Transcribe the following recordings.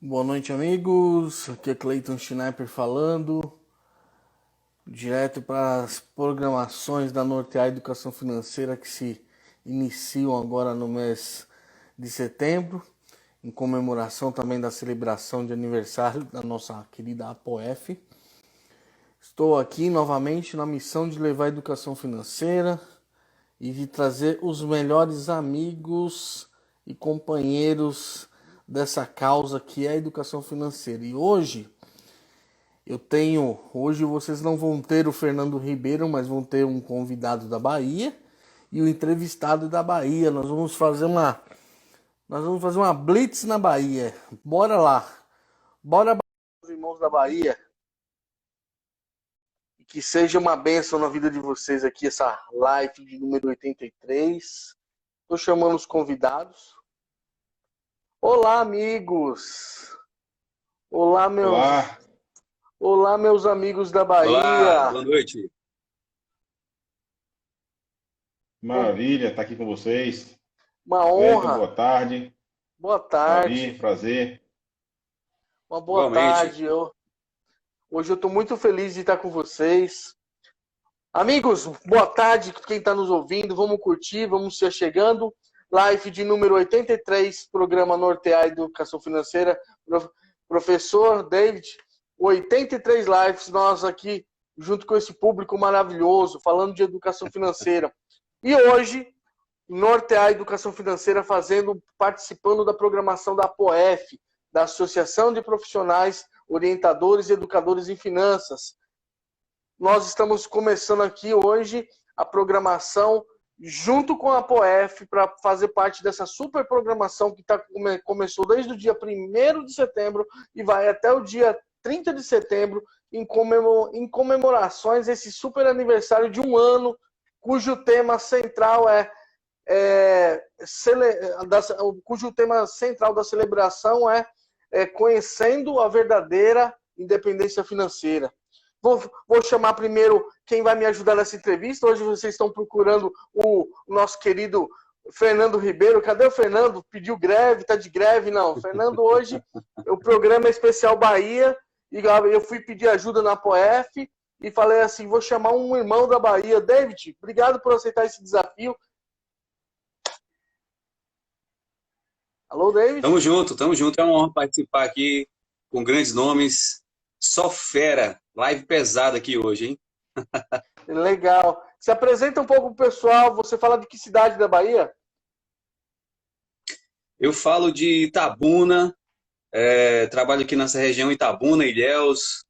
Boa noite, amigos. Aqui é Cleiton Schneiper falando, direto para as programações da Nortear Educação Financeira que se iniciam agora no mês de setembro, em comemoração também da celebração de aniversário da nossa querida APOF. Estou aqui novamente na missão de levar a educação financeira e de trazer os melhores amigos e companheiros dessa causa que é a educação financeira. E hoje vocês não vão ter o Fernando Ribeiro, mas vão ter um convidado da Bahia e o entrevistado da Bahia. Nós vamos fazer uma blitz na Bahia. Bora lá. Bora, os irmãos da Bahia. E que seja uma bênção na vida de vocês aqui essa live de número 83. Estou chamando os convidados. Olá, amigos. Olá, Olá, meus amigos da Olá, Bahia. boa noite. maravilha estar aqui com vocês. Uma Cleiton, honra. boa tarde. Boa Davi, tarde. prazer. Uma boa Igualmente. tarde. Hoje eu estou muito feliz de estar com vocês. Amigos, boa tarde. Quem está nos ouvindo, vamos curtir, vamos se chegando. Live de número 83, programa Nortear Educação Financeira. Professor David, 83 lives, nós aqui, junto com esse público maravilhoso, falando de educação financeira. E hoje, Nortear Educação Financeira participando da programação da APOF, da Associação de Profissionais, Orientadores e Educadores em Finanças. Nós estamos começando aqui hoje a programação junto com a APOF para fazer parte dessa super programação que começou desde o dia 1º de setembro e vai até o dia 30 de setembro em comemorações esse super aniversário de um ano, cujo tema central cujo tema central da celebração é conhecendo a verdadeira independência financeira. Vou chamar primeiro quem vai me ajudar nessa entrevista. Hoje vocês estão procurando o nosso querido Fernando Ribeiro. Cadê o Fernando? Pediu greve, está de greve? Não. Fernando, hoje o programa é especial Bahia e eu fui pedir ajuda na APOF e falei assim, vou chamar um irmão da Bahia. David, obrigado por aceitar esse desafio. Alô, David? Tamo junto. É uma honra participar aqui com grandes nomes. Só fera. Live pesada aqui hoje, hein? Legal. Se apresenta um pouco pro pessoal. Você fala de que cidade da Bahia? Eu falo de Itabuna, trabalho aqui nessa região, Itabuna, Ilhéus,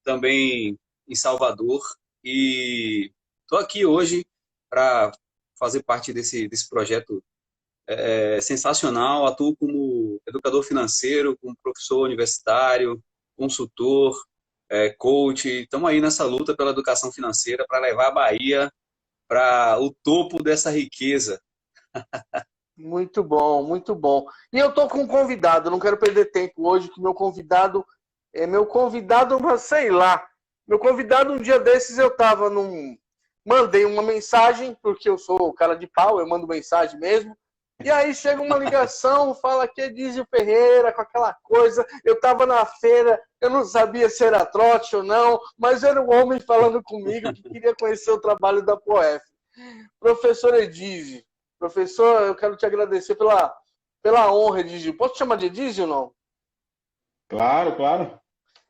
também em Salvador. E estou aqui hoje para fazer parte desse projeto sensacional. Atuo como educador financeiro, como professor universitário, consultor, coach. Estamos aí nessa luta pela educação financeira para levar a Bahia para o topo dessa riqueza. Muito bom, muito bom. E eu tô com um convidado, não quero perder tempo hoje, que meu convidado, mas sei lá. Meu convidado, um dia desses eu tava mandei uma mensagem, porque eu sou cara de pau, eu mando mensagem mesmo. E aí chega uma ligação, fala que é Dízio Ferreira, com aquela coisa. Eu tava na feira, eu não sabia se era trote ou não, mas era um homem falando comigo que queria conhecer o trabalho da POF. Professor Edísio, professor, eu quero te agradecer pela honra, Edísio. Posso te chamar de Edísio ou não? Claro, claro.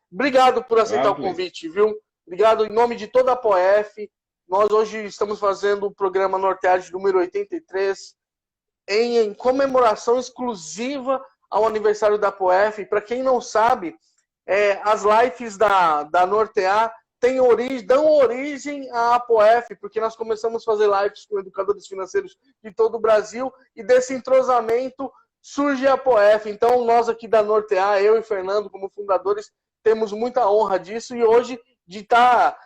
Obrigado por aceitar Claro, o Cleiton. convite, viu? Obrigado em nome de toda a POF. Nós hoje estamos fazendo o programa Norteade número 83 em comemoração exclusiva ao aniversário da POF. Para quem não sabe, as lives da Nortear dão origem à APOF, porque nós começamos a fazer lives com educadores financeiros de todo o Brasil e desse entrosamento surge a APOF. Então, nós aqui da Nortear, eu e Fernando, como fundadores, temos muita honra disso e hoje de estar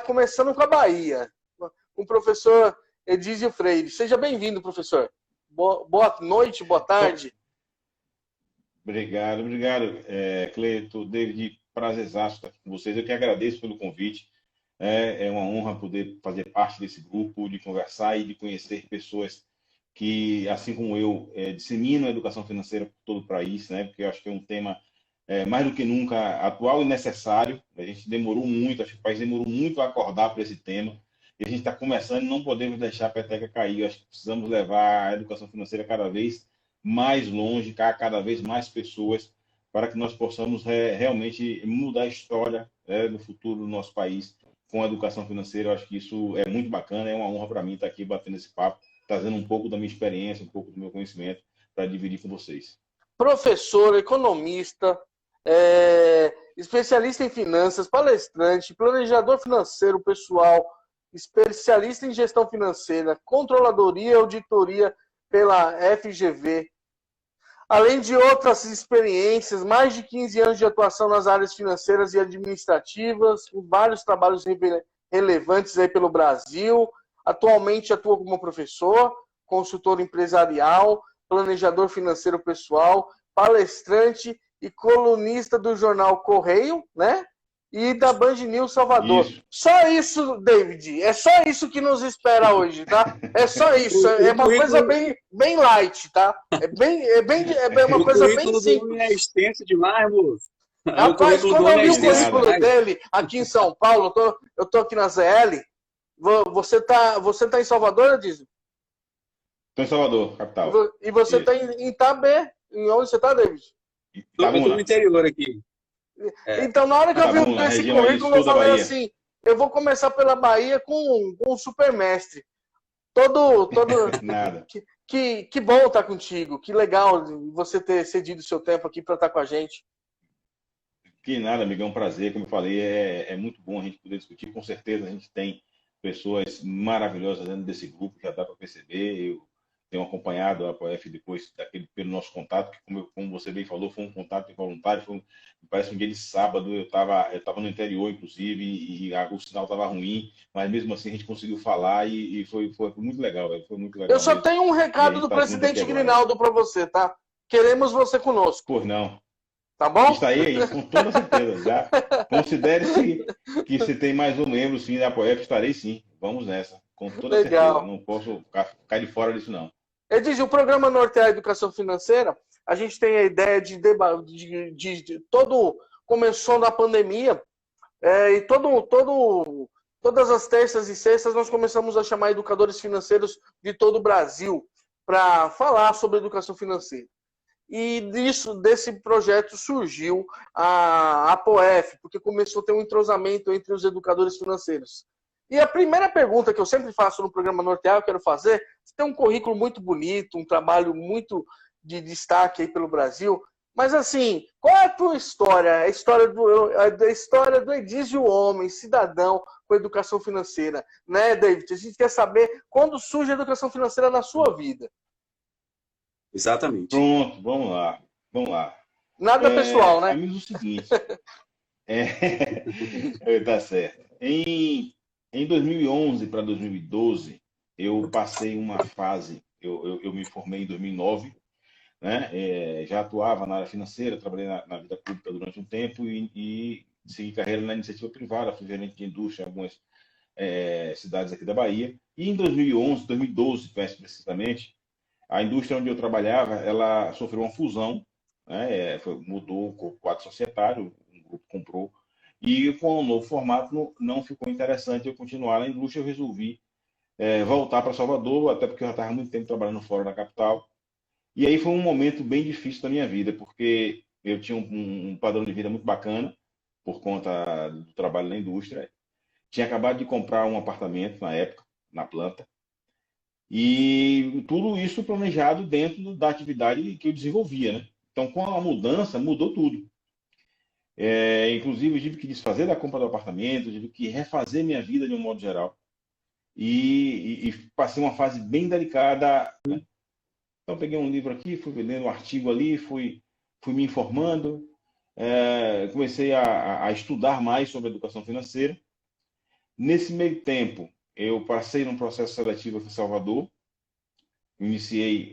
começando com a Bahia, com o professor Edísio Freire. Seja bem-vindo, professor. Boa noite, boa tarde. Obrigado. Cleiton, David, prazerzaço estar aqui com vocês. Eu que agradeço pelo convite. É uma honra poder fazer parte desse grupo, de conversar e de conhecer pessoas que, assim como eu, disseminam a educação financeira por todo o país, né? Porque eu acho que é um tema mais do que nunca atual e necessário. A gente demorou muito, acho que o país demorou muito a acordar para esse tema. E a gente está começando e não podemos deixar a peteca cair. Eu acho que precisamos levar a educação financeira cada vez mais longe, cada vez mais pessoas, para que nós possamos realmente mudar a história do futuro do nosso país com a educação financeira. Eu acho que isso é muito bacana, é uma honra para mim estar aqui batendo esse papo, trazendo um pouco da minha experiência, um pouco do meu conhecimento para dividir com vocês. Professor, economista, especialista em finanças, palestrante, planejador financeiro pessoal, especialista em gestão financeira, controladoria e auditoria pela FGV, além de outras experiências, mais de 15 anos de atuação nas áreas financeiras e administrativas, com vários trabalhos relevantes aí pelo Brasil. Atualmente atua como professor, consultor empresarial, planejador financeiro pessoal, palestrante e colunista do jornal Correio, né? E da Band News Salvador. Isso. Só isso, David. É só isso que nos espera hoje, tá? É só isso. É uma coisa bem light, tá? É uma coisa bem simples. É extenso demais, moço. Rapaz, quando eu vi o currículo dele aqui em São Paulo, eu tô aqui na ZL. Você tá em Salvador, Edizio? Estou em Salvador, capital. E você está em Itabé. Em onde você está, David? Estou no interior aqui. Então, na hora que eu vi esse currículo, eu falei assim, eu vou começar pela Bahia com um supermestre. Nada. Que bom estar contigo. Que legal você ter cedido o seu tempo aqui para estar com a gente. Que nada, amigo, é um prazer. Como eu falei, é muito bom a gente poder discutir. Com certeza a gente tem pessoas maravilhosas dentro desse grupo, já dá para perceber. Eu tenho acompanhado a APOF depois pelo nosso contato, que como você bem falou, foi um contato involuntário, parece um dia de sábado, eu estava no interior, inclusive, e o sinal estava ruim, mas mesmo assim a gente conseguiu falar e foi muito legal, velho. Foi muito legal. Eu só mesmo. tenho um recado do presidente Grinaldo para você, tá? Queremos você conosco. Por não. Tá bom? Está aí, com toda certeza. Já considere que se tem mais um membro, sim, da APOF, estarei sim. Vamos nessa, com toda certeza. Não posso ficar de fora disso, não. Edizio, o programa Nortear Educação Financeira, a gente tem a ideia de todo... Começou na pandemia, e todas as terças e sextas nós começamos a chamar educadores financeiros de todo o Brasil para falar sobre educação financeira. E desse projeto surgiu a APOF, porque começou a ter um entrosamento entre os educadores financeiros. E a primeira pergunta que eu sempre faço no programa Nortear, eu quero fazer, você tem um currículo muito bonito, um trabalho muito de destaque aí pelo Brasil, mas assim, qual é a tua história? A história do Edizio homem, cidadão com educação financeira, né, David? A gente quer saber quando surge a educação financeira na sua vida. Exatamente. Pronto, vamos lá. Nada pessoal, né? Amigos, o seguinte. Tá certo. Em 2011 para 2012, eu passei uma fase, eu me formei em 2009, né? Já atuava na área financeira, trabalhei na vida pública durante um tempo e segui carreira na iniciativa privada, fui gerente de indústria em algumas cidades aqui da Bahia. E em 2011, 2012, mais precisamente, a indústria onde eu trabalhava, ela sofreu uma fusão, né? Mudou o quadro societário, um grupo comprou, e com o novo formato não ficou interessante eu continuar na indústria, eu resolvi voltar para Salvador, até porque eu já estava muito tempo trabalhando fora da capital. E aí foi um momento bem difícil da minha vida, porque eu tinha um padrão de vida muito bacana, por conta do trabalho na indústria. Tinha acabado de comprar um apartamento na época, na planta, e tudo isso planejado dentro da atividade que eu desenvolvia, né? Então, com a mudança, mudou tudo. Inclusive, eu tive que desfazer da compra do apartamento, tive que refazer minha vida de um modo geral. E passei uma fase bem delicada, né? Então, peguei um livro aqui, fui lendo um artigo ali, fui me informando, comecei a estudar mais sobre educação financeira. Nesse meio tempo, eu passei num processo seletivo aqui em Salvador,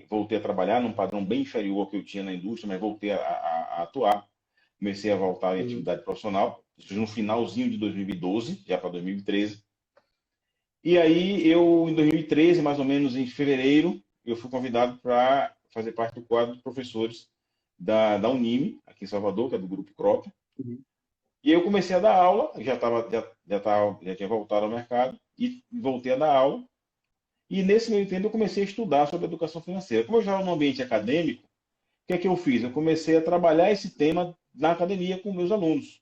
voltei a trabalhar num padrão bem inferior ao que eu tinha na indústria, mas voltei a atuar, comecei a voltar em atividade profissional, isso no finalzinho de 2012, já para 2013. E aí, em 2013, mais ou menos em fevereiro, eu fui convidado para fazer parte do quadro de professores da Unime, aqui em Salvador, que é do Grupo Crop. Uhum. E eu comecei a dar aula, já tinha voltado ao mercado, e voltei a dar aula. E nesse meio tempo eu comecei a estudar sobre educação financeira. Como eu já estava no ambiente acadêmico, o que é que eu fiz? Eu comecei a trabalhar esse tema na academia com meus alunos.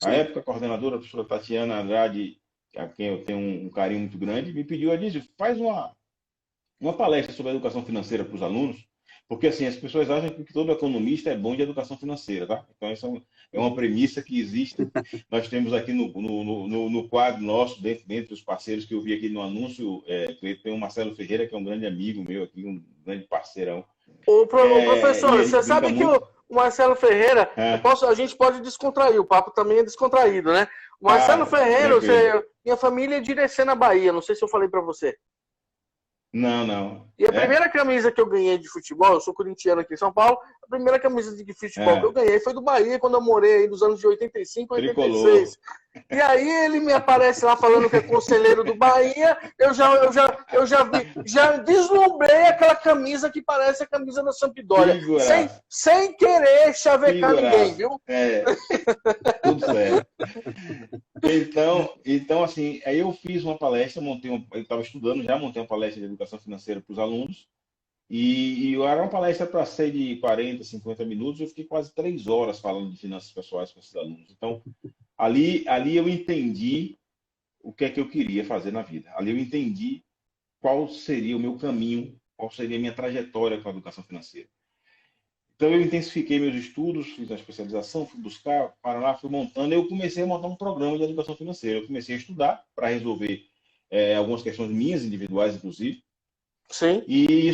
À Sim. época, a coordenadora, a professora Tatiana Andrade, a quem eu tenho um carinho muito grande, me pediu, Adísio, faz uma palestra sobre a educação financeira para os alunos, porque assim, as pessoas acham que todo economista é bom de educação financeira, tá? Então, essa é uma premissa que existe. Nós temos aqui no quadro nosso, dentre os parceiros que eu vi aqui no anúncio, tem o Marcelo Ferreira, que é um grande amigo meu aqui, um grande parceirão. Ô, professor, E a você gente brinca sabe que muito. o Marcelo Ferreira, a gente pode descontrair, o papo também é descontraído, né? O Marcelo Ferreira, minha família é de Irecena, Bahia, não sei se eu falei para você. Não. E a primeira camisa que eu ganhei de futebol, eu sou corintiano aqui em São Paulo, a primeira camisa de futebol que eu ganhei foi do Bahia, quando eu morei aí nos anos de 85, 86. Tricolor. E aí ele me aparece lá falando que é conselheiro do Bahia, eu já deslumbrei aquela camisa que parece a camisa da Sampdoria. Sem querer chavecar ninguém, viu? Tudo certo. Então, assim, aí eu fiz uma palestra, eu estava estudando já, montei uma palestra de educação financeira para os alunos, e era uma palestra para ser de 40, 50 minutos, eu fiquei quase 3 horas falando de finanças pessoais com esses alunos. Então, ali eu entendi o que é que eu queria fazer na vida. Ali eu entendi qual seria o meu caminho, qual seria a minha trajetória com a educação financeira. Então, eu intensifiquei meus estudos, fiz a especialização, fui buscar, para lá, fui montando. Eu comecei a montar um programa de educação financeira. Eu comecei a estudar para resolver algumas questões minhas, individuais, inclusive. Sim. E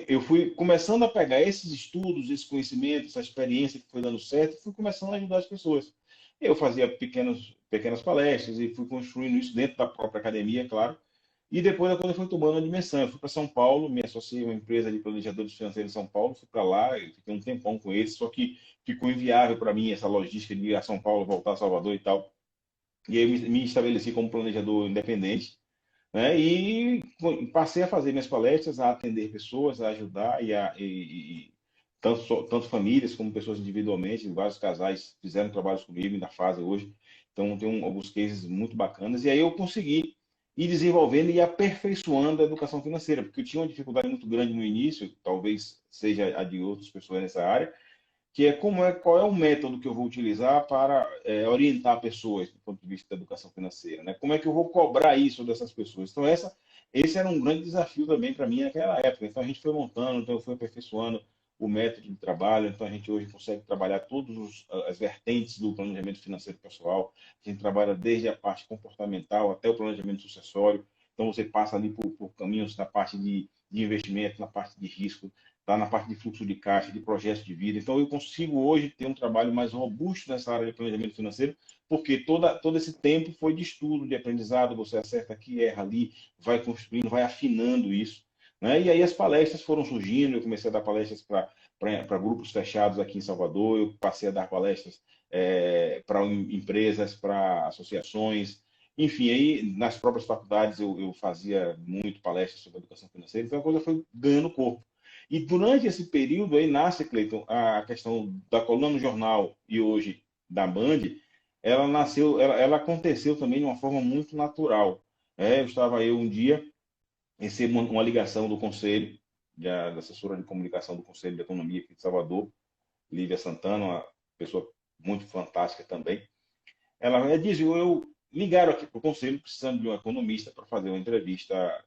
eu fui começando a pegar esses estudos, esse conhecimento, essa experiência que foi dando certo, fui começando a ajudar as pessoas. Eu fazia pequenas palestras e fui construindo isso dentro da própria academia, claro. E depois a coisa foi tomando uma dimensão. Eu fui para São Paulo, me associei a uma empresa de planejadores financeiros em São Paulo, fui para lá, eu fiquei um tempão com eles, só que ficou inviável para mim essa logística de ir a São Paulo, voltar a Salvador e tal. E aí eu me estabeleci como planejador independente, né? E passei a fazer minhas palestras, a atender pessoas, a ajudar tanto famílias como pessoas individualmente. Vários casais fizeram trabalhos comigo, ainda fazem hoje. Então tem alguns cases muito bacanas. E aí eu consegui ir desenvolvendo e aperfeiçoando a educação financeira, porque eu tinha uma dificuldade muito grande no início, talvez seja a de outras pessoas nessa área, que é qual é o método que eu vou utilizar para orientar pessoas do ponto de vista da educação financeira, né? Como é que eu vou cobrar isso dessas pessoas? Então, esse era um grande desafio também para mim naquela época. Então, a gente foi montando, então eu fui aperfeiçoando o método de trabalho, então a gente hoje consegue trabalhar todas as vertentes do planejamento financeiro pessoal. A gente trabalha desde a parte comportamental até o planejamento sucessório. Então, você passa ali por caminhos na parte de investimento, na parte de risco, tá na parte de fluxo de caixa, de projetos de vida. Então, eu consigo hoje ter um trabalho mais robusto nessa área de planejamento financeiro, porque todo esse tempo foi de estudo, de aprendizado, você acerta aqui, erra ali, vai construindo, vai afinando isso, né? E aí as palestras foram surgindo, eu comecei a dar palestras para grupos fechados aqui em Salvador, eu passei a dar palestras para empresas, para associações, enfim, aí nas próprias faculdades eu fazia muito palestras sobre educação financeira, então a coisa foi ganhando corpo. E durante esse período aí nasce, Cleiton, a questão da coluna no jornal e hoje da Band, ela aconteceu também de uma forma muito natural. Eu um dia recebo uma ligação do conselho, da assessora de comunicação do Conselho de Economia aqui de Salvador, Lívia Santana, uma pessoa muito fantástica também. Ela diz, ligaram aqui para o conselho precisando de um economista para fazer uma entrevista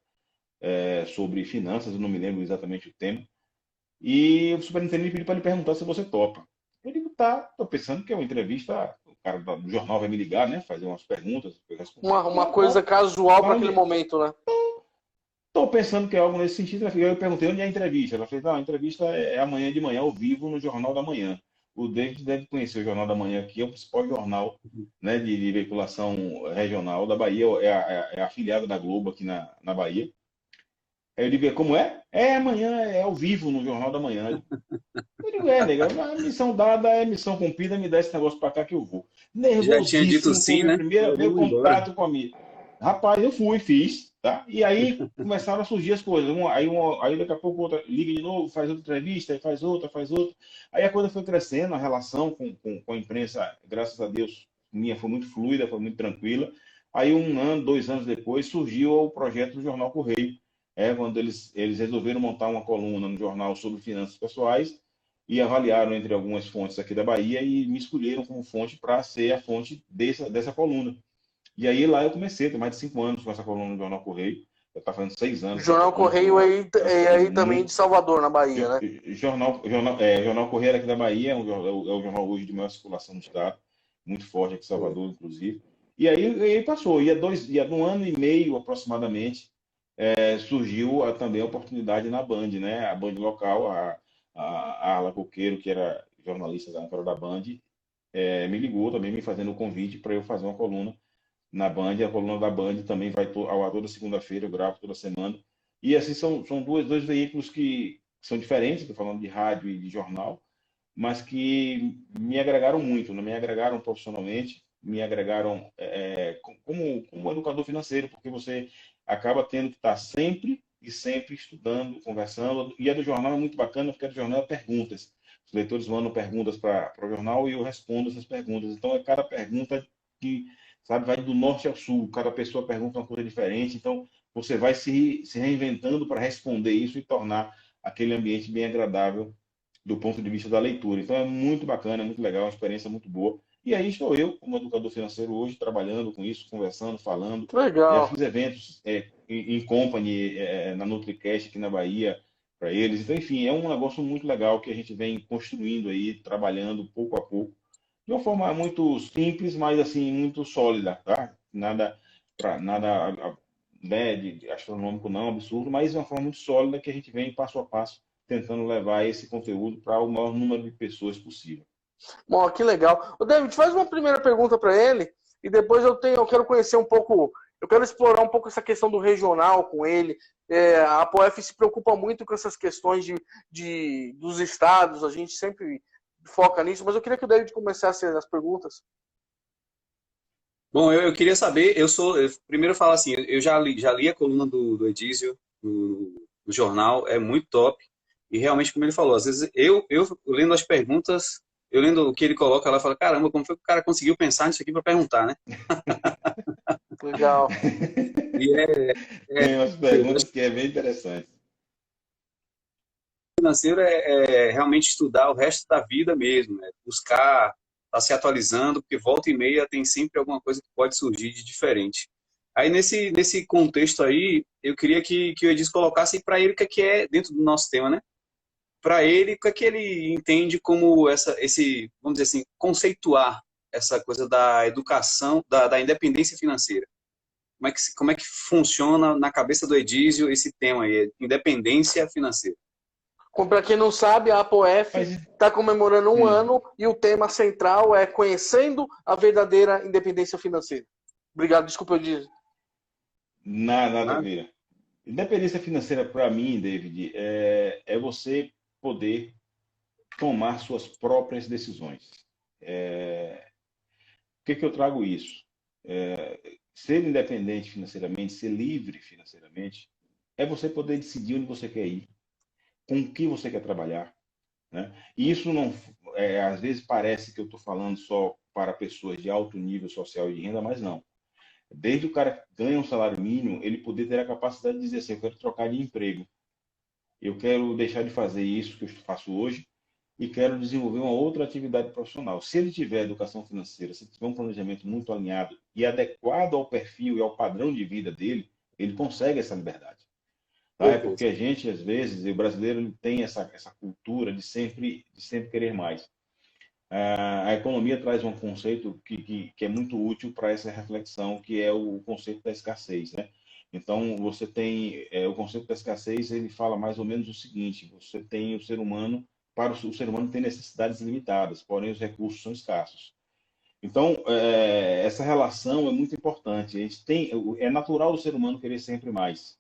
sobre finanças, eu não me lembro exatamente o tema, e o superintendente pediu para lhe perguntar se você topa. Eu digo, tá, estou pensando que é uma entrevista, o cara do jornal vai me ligar, né, fazer umas perguntas. Uma coisa casual para aquele momento, né? Estou pensando que é algo nesse sentido. Eu perguntei onde é a entrevista. Ela fez, a entrevista é amanhã de manhã, ao vivo, no Jornal da Manhã. O David deve conhecer o Jornal da Manhã, que é o principal jornal, né, de veiculação regional da Bahia, é afiliado da Globo aqui na Bahia. Aí eu digo, como é? Amanhã, é ao vivo no Jornal da Manhã. Eu digo, nega, a missão dada é missão cumprida, me dá esse negócio para cá que eu vou. Já tinha dito sim, né? Meu contato com a minha. Rapaz, eu fui, fiz. Tá? E aí começaram a surgir as coisas. Aí daqui a pouco outra liga de novo, faz outra entrevista, aí faz outra, faz outra. Aí a coisa foi crescendo, a relação com a imprensa, graças a Deus, minha foi muito fluida, foi muito tranquila. Aí 1 ano, 2 anos depois, surgiu o projeto do Jornal Correio, quando eles resolveram montar uma coluna no jornal sobre finanças pessoais e avaliaram entre algumas fontes aqui da Bahia e me escolheram como fonte para ser a fonte dessa coluna. E aí lá eu comecei, tem mais de 5 anos com essa coluna no Jornal Correio. Eu estava fazendo 6 anos com essa Jornal coluna. Correio é aí também de Muito, Salvador, na Bahia, né? Jornal Correio aqui da Bahia, é o jornal hoje de maior circulação no estado, muito forte aqui em Salvador, inclusive. E aí passou, ia 1 ano e meio aproximadamente, surgiu também a oportunidade na Band, né? A Band local, a Arla Coqueiro, que era jornalista da âncora da Band, me ligou também me fazendo o convite para eu fazer uma coluna na Band. A coluna da Band também vai ao ar toda segunda-feira, eu gravo toda semana. E assim são dois veículos que são diferentes, estou falando de rádio e de jornal, mas que me agregaram muito, né? Me agregaram profissionalmente, me agregaram como educador financeiro, porque você acaba tendo que estar sempre e sempre estudando, conversando. E a do jornal é muito bacana, porque a do jornal é perguntas. Os leitores mandam perguntas para o jornal e eu respondo essas perguntas. Então, é cada pergunta que, sabe, vai do norte ao sul, cada pessoa pergunta uma coisa diferente. Então, você vai se reinventando para responder isso e tornar aquele ambiente bem agradável do ponto de vista da leitura. Então é muito bacana, é muito legal, é uma experiência muito boa. E aí estou eu, como educador financeiro hoje, trabalhando com isso, conversando, falando. Que Já legal. fiz eventos em company, na NutriCast aqui na Bahia, para eles. Então, enfim, é um negócio muito legal que a gente vem construindo aí, trabalhando pouco a pouco, de uma forma muito simples, mas assim, muito sólida, tá? Nada né, de astronômico não, absurdo, mas de uma forma muito sólida que a gente vem passo a passo tentando levar esse conteúdo para o maior número de pessoas possível. Bom, que legal. O David, faz uma primeira pergunta para ele e depois eu quero conhecer um pouco, eu quero explorar um pouco essa questão do regional com ele. A APOF se preocupa muito com essas questões dos estados, a gente sempre foca nisso, mas eu queria que o David começasse as perguntas. Bom, eu queria saber, primeiro falar assim, eu já li a coluna do Edísio no jornal, é muito top, e realmente, como ele falou, às vezes eu lendo as perguntas, eu lendo o que ele coloca lá, eu falo, caramba, como foi que o cara conseguiu pensar nisso aqui para perguntar, né? Legal. E Tem umas perguntas que é bem interessante. financeiro é realmente estudar o resto da vida mesmo, né? Buscar estar se atualizando, porque volta e meia tem sempre alguma coisa que pode surgir de diferente. Aí, nesse contexto aí, eu queria que o Edis colocasse para ele o que é, dentro do nosso tema, né? Para ele, o que ele entende como vamos dizer assim, conceituar essa coisa da educação, da independência financeira. Como é que funciona na cabeça do Edísio esse tema aí, independência financeira? Para quem não sabe, a APOF Mas, está comemorando um hum, ano e o tema central é conhecendo a verdadeira independência financeira. Obrigado, desculpa eu dizer. nada a Né? ver. Independência financeira, para mim, David, é você poder tomar suas próprias decisões. Por que eu trago isso? Ser independente financeiramente, ser livre financeiramente, é você poder decidir onde você quer ir, com o que você quer trabalhar, né? E isso não, às vezes parece que eu estou falando só para pessoas de alto nível social e de renda, mas não. Desde o cara que ganha um salário mínimo, ele poder ter a capacidade de dizer assim, eu quero trocar de emprego, eu quero deixar de fazer isso que eu faço hoje e quero desenvolver uma outra atividade profissional. Se ele tiver educação financeira, se tiver um planejamento muito alinhado e adequado ao perfil e ao padrão de vida dele, ele consegue essa liberdade. Tá? É porque Perfeito. a gente, às vezes, o brasileiro ele tem essa cultura de sempre querer mais. A economia traz um conceito que é muito útil para essa reflexão, que é o conceito da escassez, né? Então, você tem o conceito da escassez, ele fala mais ou menos o seguinte: você tem o ser humano, para o ser humano tem necessidades limitadas, porém os recursos são escassos. Então, essa relação é muito importante. A gente é natural o ser humano querer sempre mais.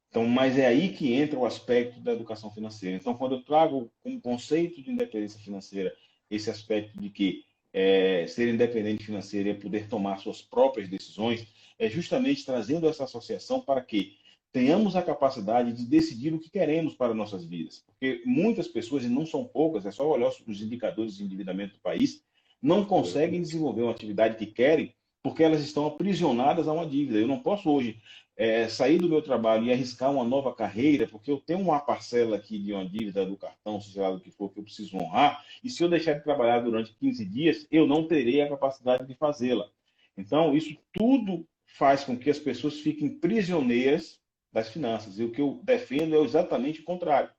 Então, mas é aí que entra o aspecto da educação financeira. Então, quando eu trago como conceito de independência financeira esse aspecto de que ser independente financeiro e poder tomar suas próprias decisões, é justamente trazendo essa associação para que tenhamos a capacidade de decidir o que queremos para nossas vidas. Porque muitas pessoas, e não são poucas, é só olhar os indicadores de endividamento do país, não conseguem desenvolver uma atividade que querem porque elas estão aprisionadas a uma dívida. Eu não posso hoje sair do meu trabalho e arriscar uma nova carreira porque eu tenho uma parcela aqui de uma dívida do cartão, seja lá do que for, que eu preciso honrar, e se eu deixar de trabalhar durante 15 dias, eu não terei a capacidade de fazê-la. Então, isso tudo faz com que as pessoas fiquem prisioneiras das finanças. E o que eu defendo é exatamente o contrário.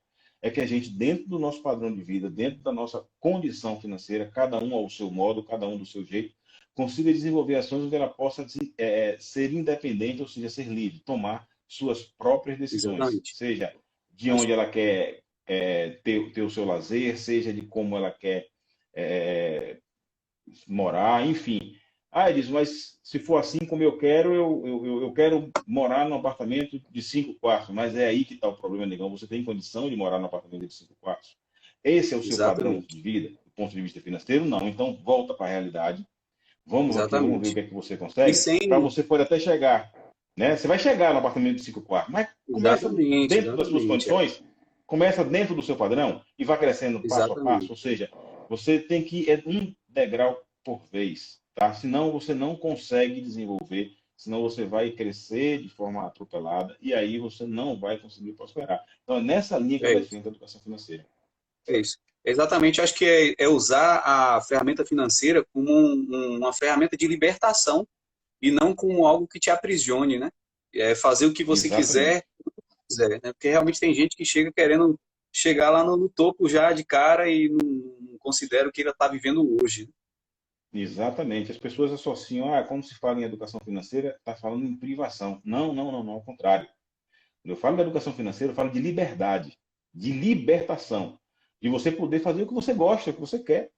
É que a gente, dentro do nosso padrão de vida, dentro da nossa condição financeira, cada um ao seu modo, cada um do seu jeito, consiga desenvolver ações onde ela possa ser independente, ou seja, ser livre, tomar suas próprias decisões, Exatamente. seja de onde ela quer ter o seu lazer, seja de como ela quer morar, enfim. Ah, ele diz, mas se for assim como eu quero, eu quero morar num apartamento de 5 quartos, mas é aí que está o problema, negão. Você tem condição de morar num apartamento de 5 quartos? Esse é o seu padrão Exatamente. de vida, do ponto de vista financeiro? Não. Então, volta para a realidade. Vamos aqui, vamos ver o Exatamente. que é que você E consegue, para sem. você pode até chegar. Né? Você vai chegar no apartamento de 5 quartos, mas começa Exatamente, dentro das suas exatamente. condições, começa dentro do seu padrão e vai crescendo passo a passo. Exatamente. Ou seja, você tem que ir um degrau por vez, tá? Senão você não consegue desenvolver, senão você vai crescer de forma atropelada e aí você não vai conseguir prosperar. Então é nessa linha que eu É isso. defendo a educação financeira. É isso. Exatamente, acho que é usar a ferramenta financeira como uma ferramenta de libertação e não como algo que te aprisione, né? É fazer o que você Exatamente. quiser, né? Porque realmente tem gente que chega querendo chegar lá no topo já de cara e não considera o que ele está vivendo hoje. Exatamente. As pessoas associam, quando se fala em educação financeira, está falando em privação. Não, não, não, não, ao contrário. Quando eu falo de educação financeira, eu falo de liberdade, de libertação, de você poder fazer o que você gosta, o que você quer.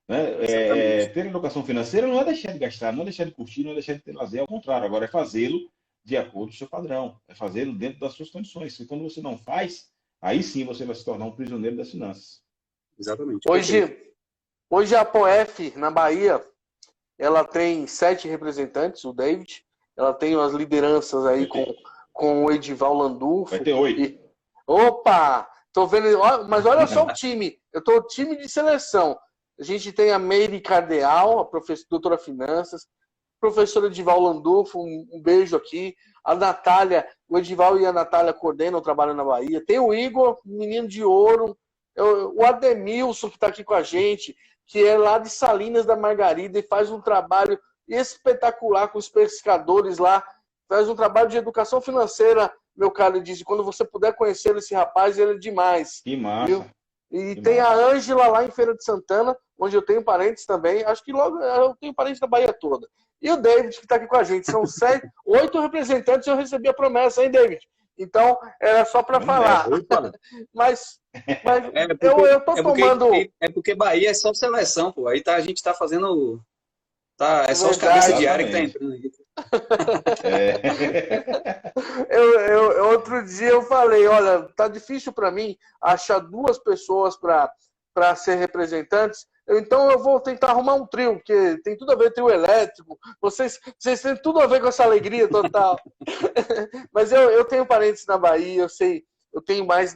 Né? Exatamente. Ter educação financeira não é deixar de gastar, não é deixar de curtir, não é deixar de ter lazer, ao contrário. Agora é fazê-lo de acordo com o seu padrão, é fazê-lo dentro das suas condições. E quando você não faz, aí sim você vai se tornar um prisioneiro das finanças. Exatamente. Perfeito. Hoje a Poef, na Bahia, ela tem 7 representantes, o David. Ela tem as lideranças aí Vai ter, com o Edival vai Landulfo. ter 8. E, opa! Tô vendo, mas olha só o time. Eu tô time de seleção. A gente tem a Meire Cardeal, a doutora Finanças, professora Edival Landulfo, um beijo aqui. A Natália, o Edival e a Natália coordenam o trabalho na Bahia. Tem o Igor, menino de ouro. O Ademilson, que está aqui com a gente, que é lá de Salinas da Margarida e faz um trabalho espetacular com os pescadores lá. Faz um trabalho de educação financeira, meu caro, diz. Quando você puder conhecer esse rapaz, ele é demais. Que Viu? massa, E que tem a massa. Ângela lá em Feira de Santana, onde eu tenho parentes também. Acho que logo eu tenho parentes da Bahia toda. E o David, que está aqui com a gente. São 8 representantes e eu recebi a promessa, hein, David? Então, era só para Vamos falar. nessa. Opa! Mas É eu tô é porque, tomando. é porque Bahia é só seleção, pô. Aí a gente tá fazendo. É só os cabeça de Verdade. área que tá Exatamente. entrando aí. É. Outro dia eu falei, olha, tá difícil para mim achar 2 pessoas para ser representantes. Então eu vou tentar arrumar um trio, porque tem tudo a ver trio elétrico. Vocês têm tudo a ver com essa alegria total. Mas eu tenho parentes na Bahia, eu sei, eu tenho mais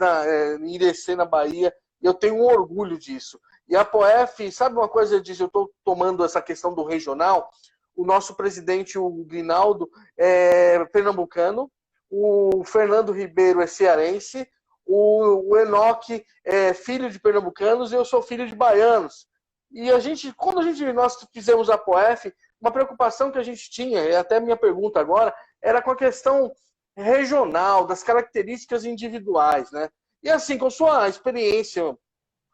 em Irecê, na Bahia, e eu tenho um orgulho disso. E a Poef, sabe uma coisa, eu disse, eu estou tomando essa questão do regional. O nosso presidente, o Grinaldo, é pernambucano, o Fernando Ribeiro é cearense, o Enoque é filho de pernambucanos e eu sou filho de baianos. E quando nós fizemos a Poef, uma preocupação que a gente tinha, e até minha pergunta agora, era com a questão regional, das características individuais, né? E assim, com sua experiência,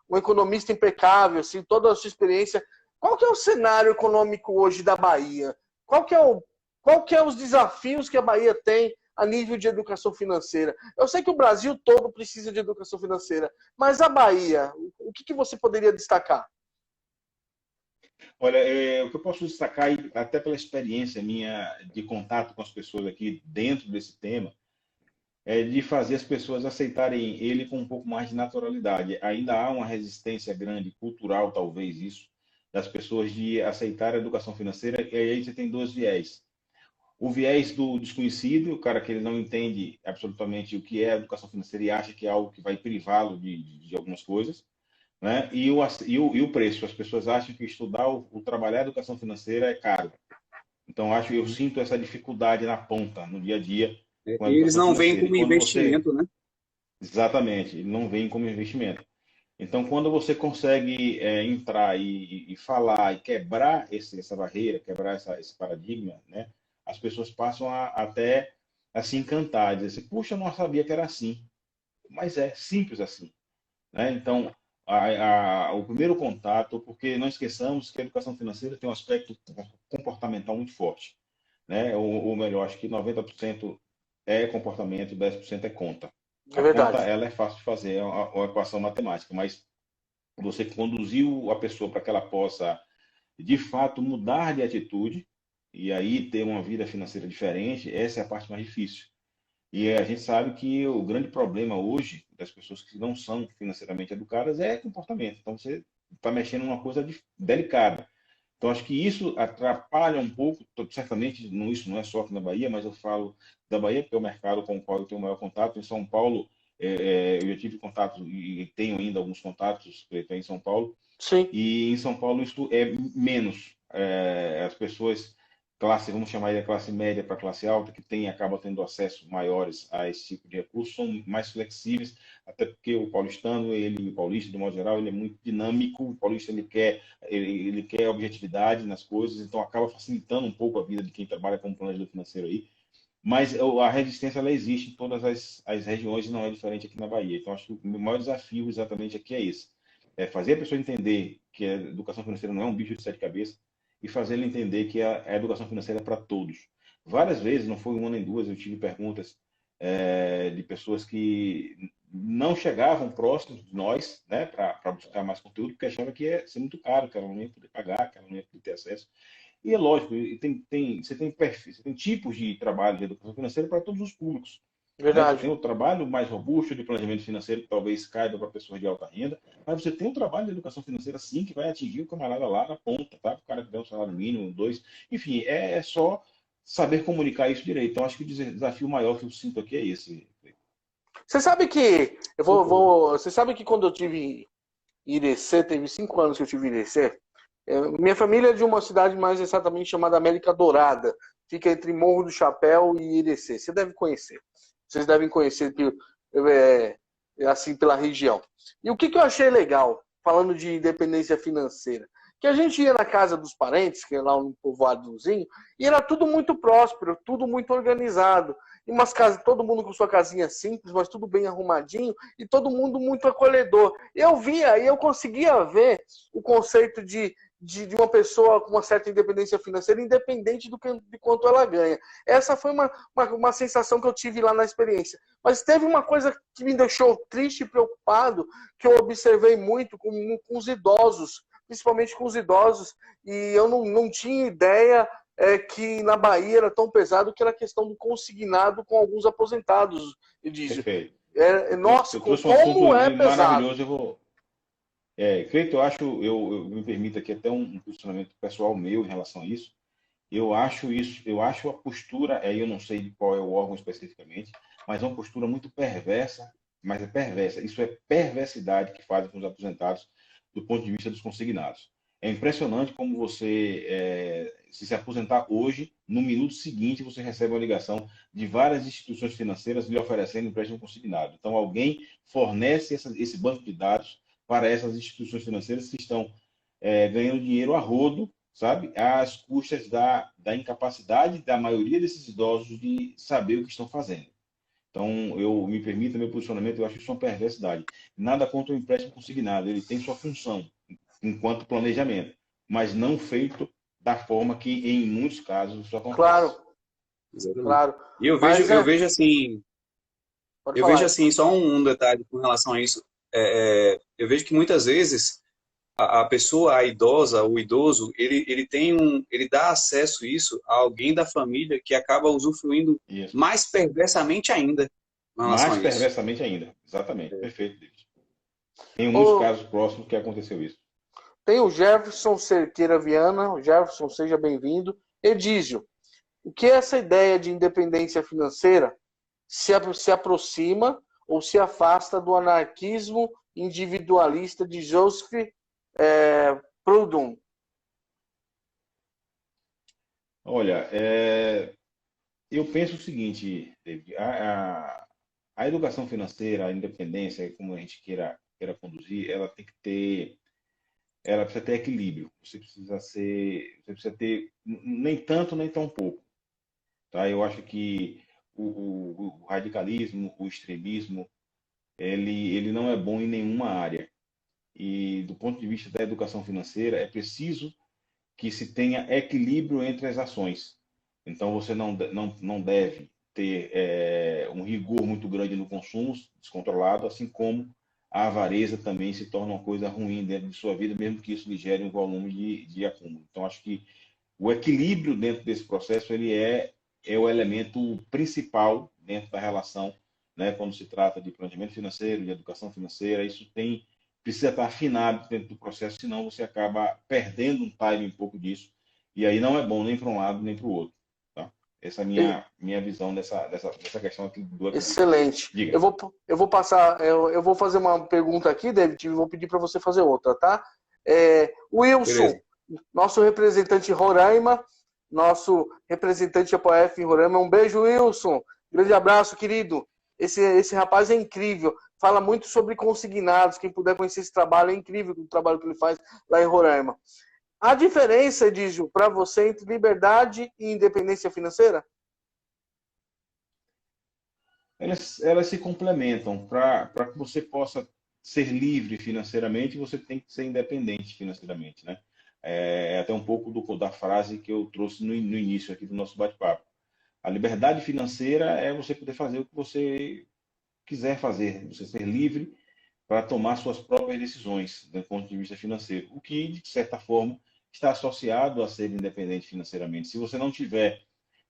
um economista impecável, assim, toda a sua experiência, qual que é o cenário econômico hoje da Bahia? Qual que é os desafios que a Bahia tem a nível de educação financeira? Eu sei que o Brasil todo precisa de educação financeira, mas a Bahia, o que você poderia destacar? Olha, o que eu posso destacar, até pela experiência minha de contato com as pessoas aqui dentro desse tema, é de fazer as pessoas aceitarem ele com um pouco mais de naturalidade. Ainda há uma resistência grande, cultural, talvez isso, das pessoas de aceitar a educação financeira, e aí você tem dois viés. O viés do desconhecido, o cara que ele não entende absolutamente o que é a educação financeira e acha que é algo que vai privá-lo de algumas coisas, né? E o preço. As pessoas acham que estudar o trabalhar a educação financeira é caro. Então, eu sinto essa dificuldade na ponta, no dia a dia, com a E eles educação não veem financeira. E como quando você, investimento, né? exatamente, ele não vem como investimento. Então, quando você consegue entrar e falar e quebrar essa barreira, quebrar esse paradigma, né, as pessoas passam até a se encantar, dizer assim, puxa, eu não sabia que era assim. Mas é simples assim, né? Então, o primeiro contato, porque não esqueçamos que a educação financeira tem um aspecto comportamental muito forte, né? Ou melhor, acho que 90% é comportamento, 10% é conta. É A conta, verdade. ela é fácil de fazer, é uma equação matemática, mas você conduziu a pessoa para que ela possa, de fato, mudar de atitude e aí ter uma vida financeira diferente, essa é a parte mais difícil. E a gente sabe que o grande problema hoje das pessoas que não são financeiramente educadas é comportamento. Então você está mexendo numa coisa delicada. Então acho que isso atrapalha um pouco, certamente isso não é só aqui na Bahia, mas eu falo da Bahia porque é o mercado com o qual eu tenho o maior contato. Em São Paulo, eu já tive contato e tenho ainda alguns contatos em São Paulo. Sim. E em São Paulo isso é menos. As pessoas, vamos chamar de classe média para classe alta, que acaba tendo acesso maiores a esse tipo de recursos, são mais flexíveis, até porque o paulistano, o paulista, de modo geral, ele é muito dinâmico, o paulista ele quer objetividade nas coisas, então acaba facilitando um pouco a vida de quem trabalha como planejador financeiro aí. Mas a resistência ela existe em todas as regiões e não é diferente aqui na Bahia. Então, acho que o maior desafio exatamente aqui é esse. É fazer a pessoa entender que a educação financeira não é um bicho de sete cabeças e fazer ele entender que a educação financeira é para todos. Várias vezes, não foi uma nem duas, eu tive perguntas de pessoas que não chegavam próximos de nós, né, para buscar mais conteúdo, porque achavam que ia ser muito caro, que ela não ia poder pagar, que ela não ia poder ter acesso. E é lógico, você tem perfis, você tem tipos de trabalho de educação financeira para todos os públicos. Né? Você Verdade. tem o trabalho mais robusto de planejamento financeiro, que talvez caiba para pessoas de alta renda, mas você tem um trabalho de educação financeira, sim, que vai atingir o camarada lá na ponta, tá? O cara que der um salário mínimo, dois. Enfim, é só saber comunicar isso direito. Então, acho que o desafio maior que eu sinto aqui é esse. Você sabe que você sabe que quando eu tive Irecê, teve 5 anos que eu tive Irecê. Minha família é de uma cidade mais exatamente chamada América Dourada. Fica entre Morro do Chapéu e Irecê. Você deve conhecer. Vocês devem conhecer assim pela região. E o que eu achei legal, falando de independência financeira? Que a gente ia na casa dos parentes, que é lá um povoadozinho, e era tudo muito próspero, tudo muito organizado. E umas casas, todo mundo com sua casinha simples, mas tudo bem arrumadinho, e todo mundo muito acolhedor. Eu via e eu conseguia ver o conceito de uma pessoa com uma certa independência financeira, independente de quanto ela ganha. Essa foi uma sensação que eu tive lá na experiência. Mas teve uma coisa que me deixou triste e preocupado, que eu observei muito com os idosos, principalmente com os idosos, e eu não tinha ideia que na Bahia era tão pesado, que era a questão do consignado com alguns aposentados. Perfeito. Nossa, Eu trouxe um como assunto é pesado. maravilhoso, eu vou. Cleito, eu me permito aqui até um posicionamento pessoal meu em relação a isso. Eu acho a postura, aí eu não sei de qual é o órgão especificamente, mas é uma postura muito perversa, mas é perversa. Isso é perversidade que fazem com os aposentados do ponto de vista dos consignados. É impressionante como se aposentar hoje, no minuto seguinte você recebe uma ligação de várias instituições financeiras lhe oferecendo empréstimo consignado. Então alguém fornece esse banco de dados para essas instituições financeiras que estão ganhando dinheiro a rodo, sabe, às custas da incapacidade da maioria desses idosos de saber o que estão fazendo. Então, eu me permito meu posicionamento, eu acho isso uma perversidade. Nada contra o empréstimo consignado, ele tem sua função enquanto planejamento, mas não feito da forma que, em muitos casos, isso acontece. Claro, Exatamente. claro. E Mas eu vejo assim, pode falar. só um detalhe com relação a isso. Eu vejo que muitas vezes a pessoa, a idosa, o idoso, ele dá acesso isso a alguém da família que acaba usufruindo Isso. mais perversamente ainda com relação Mais a isso. perversamente ainda. Exatamente. Perfeito, David. Tem muitos casos próximos que aconteceu isso. Tem o Jefferson Cerqueira Viana. O Jefferson, seja bem-vindo. Edísio, o que essa ideia de independência financeira se aproxima ou se afasta do anarquismo individualista de Joseph Proudhon? Olha, eu penso o seguinte, David, a educação financeira, a independência, como a gente queira conduzir, ela precisa ter equilíbrio. Você precisa ter nem tanto, nem tão pouco, tá? Eu acho que o radicalismo, o extremismo, ele não é bom em nenhuma área. E do ponto de vista da educação financeira, é preciso que se tenha equilíbrio entre as ações. Então, você não deve ter um rigor muito grande no consumo descontrolado, assim como a avareza também se torna uma coisa ruim dentro de sua vida, mesmo que isso lhe gere um volume de acúmulo. Então, acho que o equilíbrio dentro desse processo ele é o elemento principal dentro da relação, né, quando se trata de planejamento financeiro, de educação financeira. Isso precisa estar afinado dentro do processo, senão você acaba perdendo um time um pouco disso, e aí não é bom nem para um lado nem para o outro. Tá? Essa é a minha visão dessa questão aqui do equilíbrio. Excelente. Diga. Eu vou passar, eu vou fazer uma pergunta aqui, David, e vou pedir para você fazer outra, tá? Wilson, Beleza. nosso representante em Roraima, nosso representante ApoF em Roraima. Um beijo, Wilson. Grande abraço, querido. Esse rapaz é incrível. Fala muito sobre consignados. Quem puder conhecer esse trabalho, é incrível o trabalho que ele faz lá em Roraima. A diferença, Edísio, para você entre liberdade e independência financeira? Elas se complementam. Para que você possa ser livre financeiramente, você tem que ser independente financeiramente, né? É até um pouco da frase que eu trouxe no início aqui do nosso bate-papo. A liberdade financeira é você poder fazer o que você quiser fazer, você ser livre para tomar suas próprias decisões do ponto de vista financeiro, o que, de certa forma, está associado a ser independente financeiramente. Se você não tiver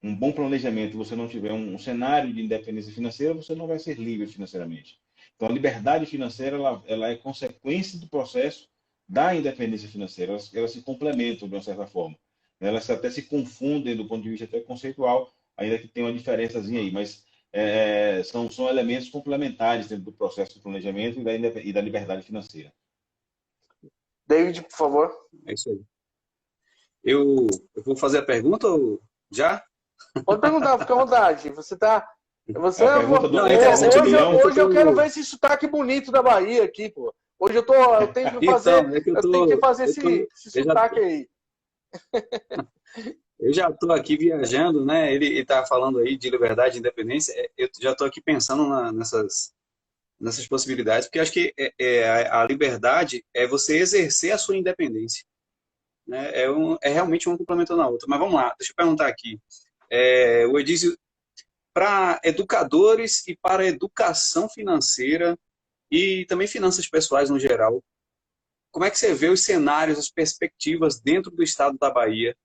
um bom planejamento, você não tiver um cenário de independência financeira, você não vai ser livre financeiramente. Então, a liberdade financeira ela é consequência do processo da independência financeira. Elas se complementam de uma certa forma. Elas até se confundem do ponto de vista até conceitual, ainda que tenha uma diferençazinha aí, mas são elementos complementares dentro do processo de planejamento e da liberdade financeira. David, por favor. É isso aí. Eu vou fazer a pergunta ou já? Pode perguntar, fica à vontade. A pergunta do Não, é interessante hoje eu quero ver esse sotaque bonito da Bahia aqui, pô. Hoje eu tenho que fazer, Então, é que eu tenho que fazer esse eu já, sotaque aí. eu já estou aqui viajando, né? Ele está falando aí de liberdade e independência. Eu já estou aqui pensando nessas possibilidades, porque acho que a liberdade é você exercer a sua independência, né? É realmente uma complementando a outra. Mas vamos lá, deixa eu perguntar aqui. O Edísio, para educadores e para educação financeira e também finanças pessoais no geral, como é que você vê os cenários, as perspectivas dentro do estado da Bahia?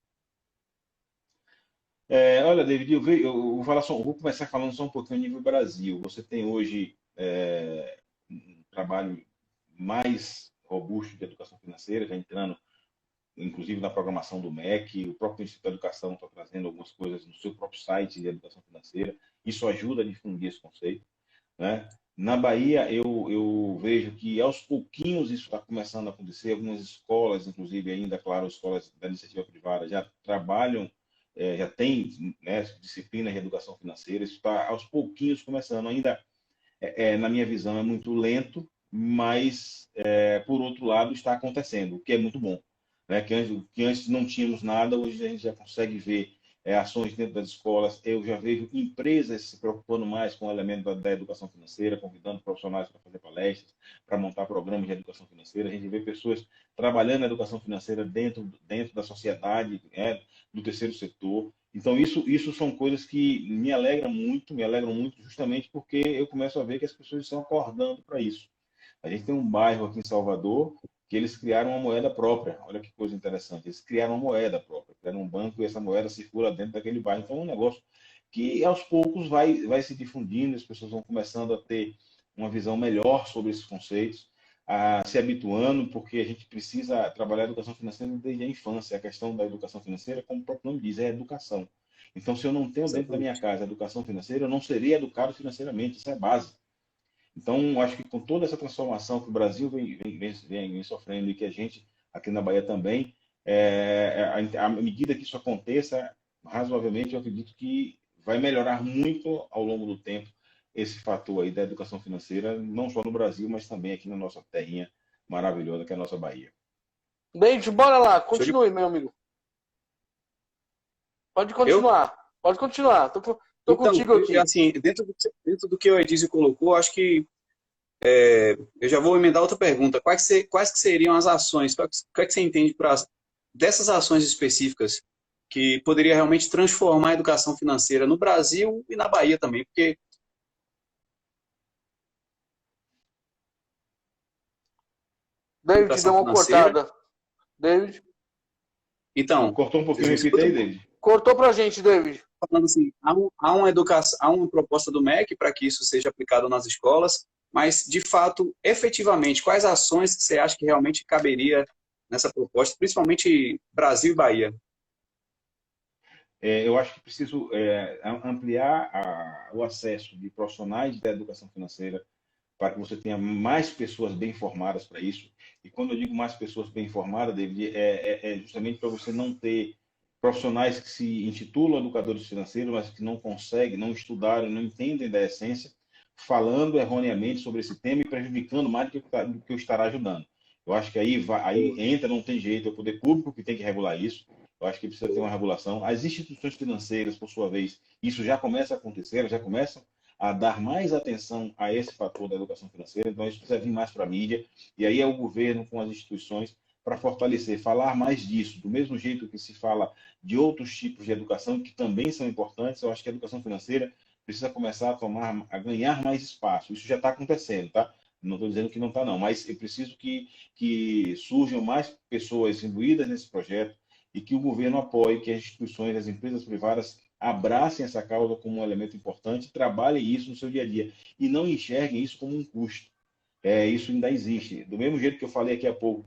Olha, David, vou começar falando só um pouquinho a nível Brasil. Você tem hoje um trabalho mais robusto de educação financeira, já entrando inclusive na programação do MEC, o próprio Instituto da Educação está trazendo algumas coisas no seu próprio site de educação financeira. Isso ajuda a difundir esse conceito, né? Na Bahia, eu vejo que aos pouquinhos isso está começando a acontecer. Algumas escolas, inclusive ainda, claro, escolas da iniciativa privada já trabalham, já tem, né, disciplinas de educação financeira. Isso está aos pouquinhos começando. Ainda, na minha visão, é muito lento, mas, por outro lado, está acontecendo, o que é muito bom, né? Que antes não tínhamos nada, hoje a gente já consegue ver ações dentro das escolas. Eu já vejo empresas se preocupando mais com o elemento da educação financeira, convidando profissionais para fazer palestras, para montar programas de educação financeira. A gente vê pessoas trabalhando na educação financeira dentro da sociedade, do terceiro setor. Então, isso são coisas que me alegram muito justamente porque eu começo a ver que as pessoas estão acordando para isso. A gente tem um bairro aqui em Salvador que eles criaram uma moeda própria. Olha que coisa interessante. Eles criaram uma moeda própria, criaram um banco e essa moeda circula dentro daquele bairro. Então, é um negócio que aos poucos vai se difundindo, as pessoas vão começando a ter uma visão melhor sobre esses conceitos. a se habituando, porque a gente precisa trabalhar a educação financeira desde a infância. A questão da educação financeira, como o próprio nome diz, é educação. Então, se eu não tenho dentro da minha Exatamente. casa educação financeira, eu não serei educado financeiramente. Isso é base. Então, acho que com toda essa transformação que o Brasil vem sofrendo e que a gente aqui na Bahia também, à medida que isso aconteça, razoavelmente, eu acredito que vai melhorar muito ao longo do tempo esse fator aí da educação financeira, não só no Brasil, mas também aqui na nossa terrinha maravilhosa que é a nossa Bahia. David, bora lá, Show de... continue, meu amigo. Pode Eu? continuar, pode continuar. Tô Então, contigo aqui. assim, dentro do que o Edizio colocou, acho que eu já vou emendar outra pergunta. Quais que seriam as ações? O que é que você entende dessas ações específicas que poderia realmente transformar a educação financeira no Brasil e na Bahia também? Porque David deu educação uma financeira. cortada. David, Então, Cortou um vocês pouquinho, me repita escutam? aí, David. cortou pra gente, David. Falando assim, há uma educação, há uma proposta do MEC para que isso seja aplicado nas escolas, mas, de fato, efetivamente, quais ações que você acha que realmente caberia nessa proposta, principalmente Brasil e Bahia? Eu acho que preciso ampliar o acesso de profissionais da educação financeira para que você tenha mais pessoas bem informadas para isso. E quando eu digo mais pessoas bem informadas, David, é justamente para você não ter profissionais que se intitulam educadores financeiros, mas que não conseguem, não estudaram, não entendem da essência, falando erroneamente sobre esse tema e prejudicando mais do que eu estará ajudando. Eu acho que aí entra, não tem jeito, é o poder público que tem que regular isso. Eu acho que precisa ter uma regulação. As instituições financeiras, por sua vez, isso já começa a acontecer, já começam a dar mais atenção a esse fator da educação financeira, então isso precisa vir mais para a mídia, e aí é o governo com as instituições para fortalecer, falar mais disso, do mesmo jeito que se fala de outros tipos de educação que também são importantes. Eu acho que a educação financeira precisa começar a ganhar mais espaço. Isso já está acontecendo, tá? Não estou dizendo que não está, não, mas eu preciso que surjam mais pessoas imbuídas nesse projeto e que o governo apoie, que as instituições, as empresas privadas abracem essa causa como um elemento importante, trabalhem isso no seu dia a dia e não enxerguem isso como um custo. Isso ainda existe. Do mesmo jeito que eu falei aqui há pouco,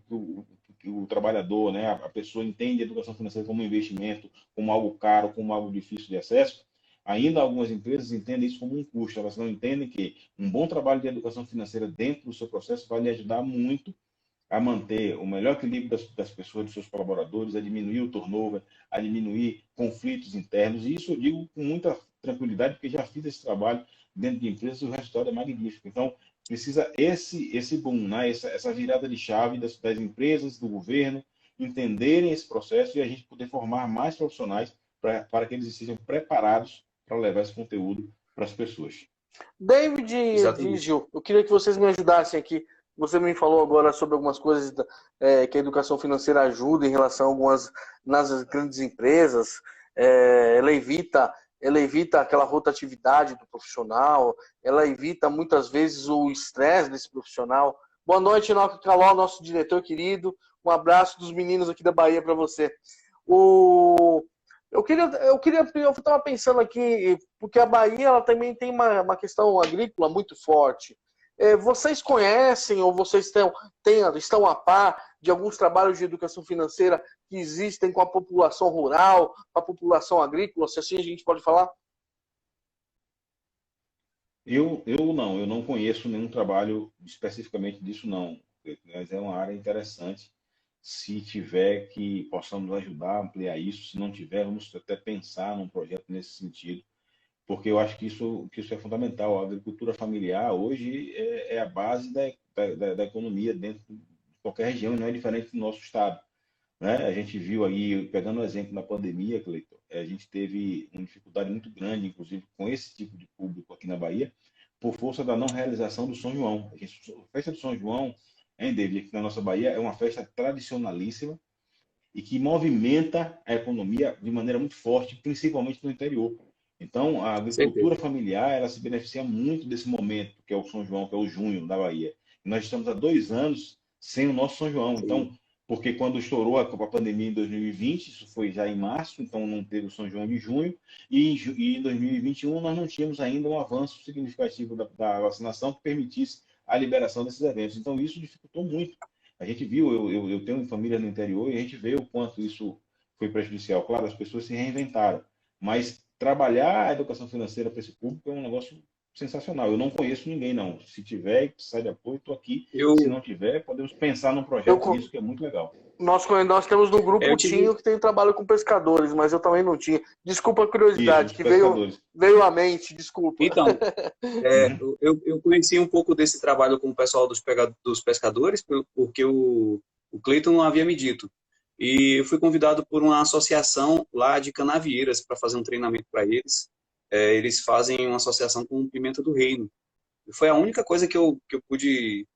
que o trabalhador, né, a pessoa entende a educação financeira como um investimento, como algo caro, como algo difícil de acesso, ainda algumas empresas entendem isso como um custo. Elas não entendem que um bom trabalho de educação financeira dentro do seu processo vai lhe ajudar muito a manter o melhor equilíbrio das pessoas, dos seus colaboradores, a diminuir o turnover, a diminuir conflitos internos. E isso eu digo com muita tranquilidade, porque já fiz esse trabalho dentro de empresas e o resultado é magnífico. Então, precisa esse boom, né? essa virada de chave das empresas, do governo, entenderem esse processo e a gente poder formar mais profissionais para que eles estejam preparados para levar esse conteúdo para as pessoas. David e Exatamente. Edísio, eu queria que vocês me ajudassem aqui. Você me falou agora sobre algumas coisas que a educação financeira ajuda em relação a algumas nas grandes empresas. Ela evita aquela rotatividade do profissional, ela evita muitas vezes o estresse desse profissional. Boa noite, Enoque Caló, nosso diretor querido. Um abraço dos meninos aqui da Bahia para você. O, eu estava pensando aqui, porque a Bahia ela também tem uma questão agrícola muito forte. Vocês conhecem ou vocês estão a par de alguns trabalhos de educação financeira que existem com a população rural, com a população agrícola, se assim a gente pode falar? Eu não conheço nenhum trabalho especificamente disso, não. Mas é uma área interessante. Se tiver que possamos ajudar a ampliar isso, se não tiver, vamos até pensar num projeto nesse sentido, porque eu acho que isso é fundamental. A agricultura familiar hoje é a base da economia dentro de qualquer região, e não é diferente do nosso estado, né? A gente viu aí, pegando o exemplo da pandemia, Cleiton, a gente teve uma dificuldade muito grande, inclusive com esse tipo de público aqui na Bahia, por força da não realização do São João. A festa do São João, hein, David, aqui na nossa Bahia, é uma festa tradicionalíssima e que movimenta a economia de maneira muito forte, principalmente no interior. Então, a agricultura Certeza. familiar, ela se beneficia muito desse momento, que é o São João, que é o junho da Bahia. E nós estamos há 2 anos sem o nosso São João. Então, Sim. porque quando estourou a pandemia em 2020, isso foi já em março, então não teve o São João de junho, e em 2021 nós não tínhamos ainda um avanço significativo da vacinação que permitisse a liberação desses eventos. Então, isso dificultou muito. A gente viu, eu tenho família no interior e a gente vê o quanto isso foi prejudicial. Claro, as pessoas se reinventaram, mas trabalhar a educação financeira para esse público é um negócio sensacional. Eu não conheço ninguém, não. Se tiver e precisar de apoio, estou aqui. Eu, Se não tiver, podemos pensar num projeto disso, que é muito legal. Nós temos no grupo o Tinho que tem trabalho com pescadores, mas eu também não tinha. Desculpa a curiosidade, Isso, que veio à mente, desculpa. Então, eu conheci um pouco desse trabalho com o pessoal dos pescadores, porque o Cleiton havia me dito. E eu fui convidado por uma associação lá de Canavieiras para fazer um treinamento para eles. Eles fazem uma associação com Pimenta do Reino. E foi a única coisa que eu pude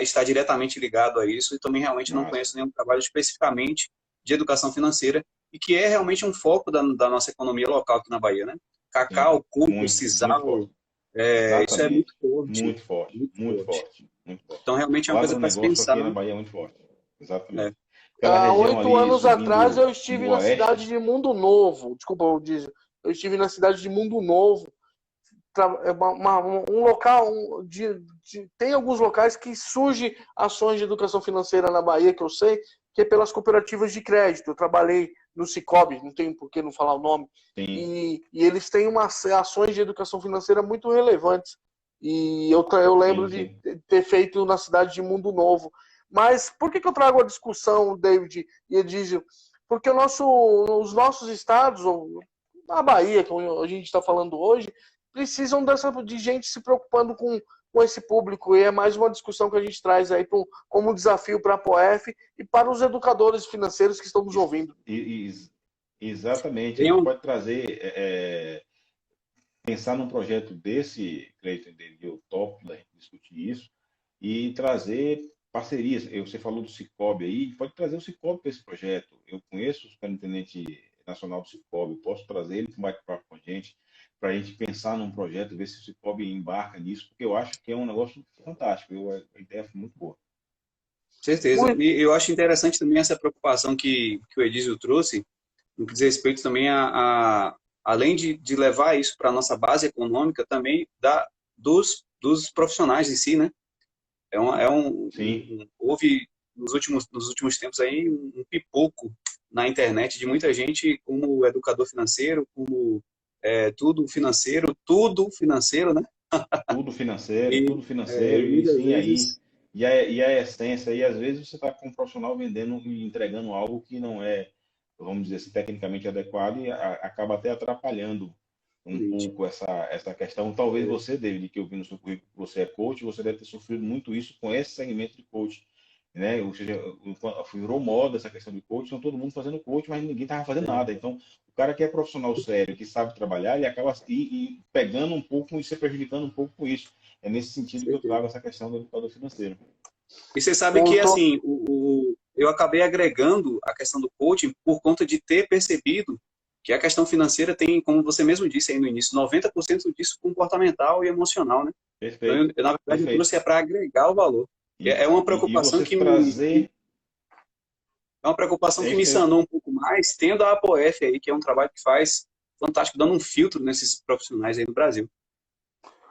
estar diretamente ligado a isso, e também realmente não conheço nenhum trabalho especificamente de educação financeira, e que é realmente um foco da nossa economia local aqui na Bahia, né? Cacau, coco, sisal, isso é muito forte. Muito forte. Então, realmente é uma coisa para se pensar. Aqui na Bahia é muito forte. Exatamente. Há 8 anos atrás eu estive na cidade de Mundo Novo. Desculpa, eu estive na cidade de Mundo Novo. Um local tem alguns locais que surgem ações de educação financeira na Bahia, que eu sei, que é pelas cooperativas de crédito. Eu trabalhei no Sicob, não tem por que não falar o nome, e eles têm ações de educação financeira muito relevantes, e eu lembro de ter feito na cidade de Mundo Novo. Mas por que eu trago a discussão, David e Edísio? Porque os nossos estados, ou a Bahia, que a gente está falando hoje, precisam de gente se preocupando com esse público, e é mais uma discussão que a gente traz aí como desafio para a POF e para os educadores financeiros que estão nos ouvindo. Exatamente. A gente pode trazer, pensar num projeto desse, Cleiton, eu topo discutir isso, e trazer parcerias. Você falou do Sicob aí, pode trazer o Sicob para esse projeto. Eu conheço o superintendente nacional do Sicob, posso trazer ele para um bate-papo com a gente pensar num projeto, ver se o Sicob embarca nisso, porque eu acho que é um negócio fantástico, a ideia foi muito boa. Certeza. E eu acho interessante também essa preocupação que o Edísio trouxe, no que diz respeito também além de levar isso para a nossa base econômica, também dos profissionais em si, né? Houve nos últimos tempos aí um pipoco na internet de muita gente como educador financeiro, como tudo financeiro, né? Tudo financeiro, e a essência, e às vezes você está com um profissional vendendo e entregando algo que não é, vamos dizer assim, tecnicamente adequado, e acaba até atrapalhando um pouco essa questão. Talvez você, David, que eu vi no seu currículo, você é coach, você deve ter sofrido muito isso com esse segmento de coach, né? Ou seja, virou moda essa questão de coach, então todo mundo fazendo coach, mas ninguém estava fazendo nada. Então, o cara que é profissional sério, que sabe trabalhar, ele acaba pegando um pouco e se prejudicando um pouco com isso. É nesse sentido que eu trago essa questão do educador financeiro. E você sabe que, assim, eu acabei agregando a questão do coaching por conta de ter percebido que a questão financeira tem, como você mesmo disse aí no início, 90% disso comportamental e emocional, né? Perfeito. Então, na verdade, eu trouxe para agregar o valor. É uma preocupação que me sanou um pouco mais, tendo a APOF aí, que é um trabalho que faz fantástico, dando um filtro nesses profissionais aí no Brasil.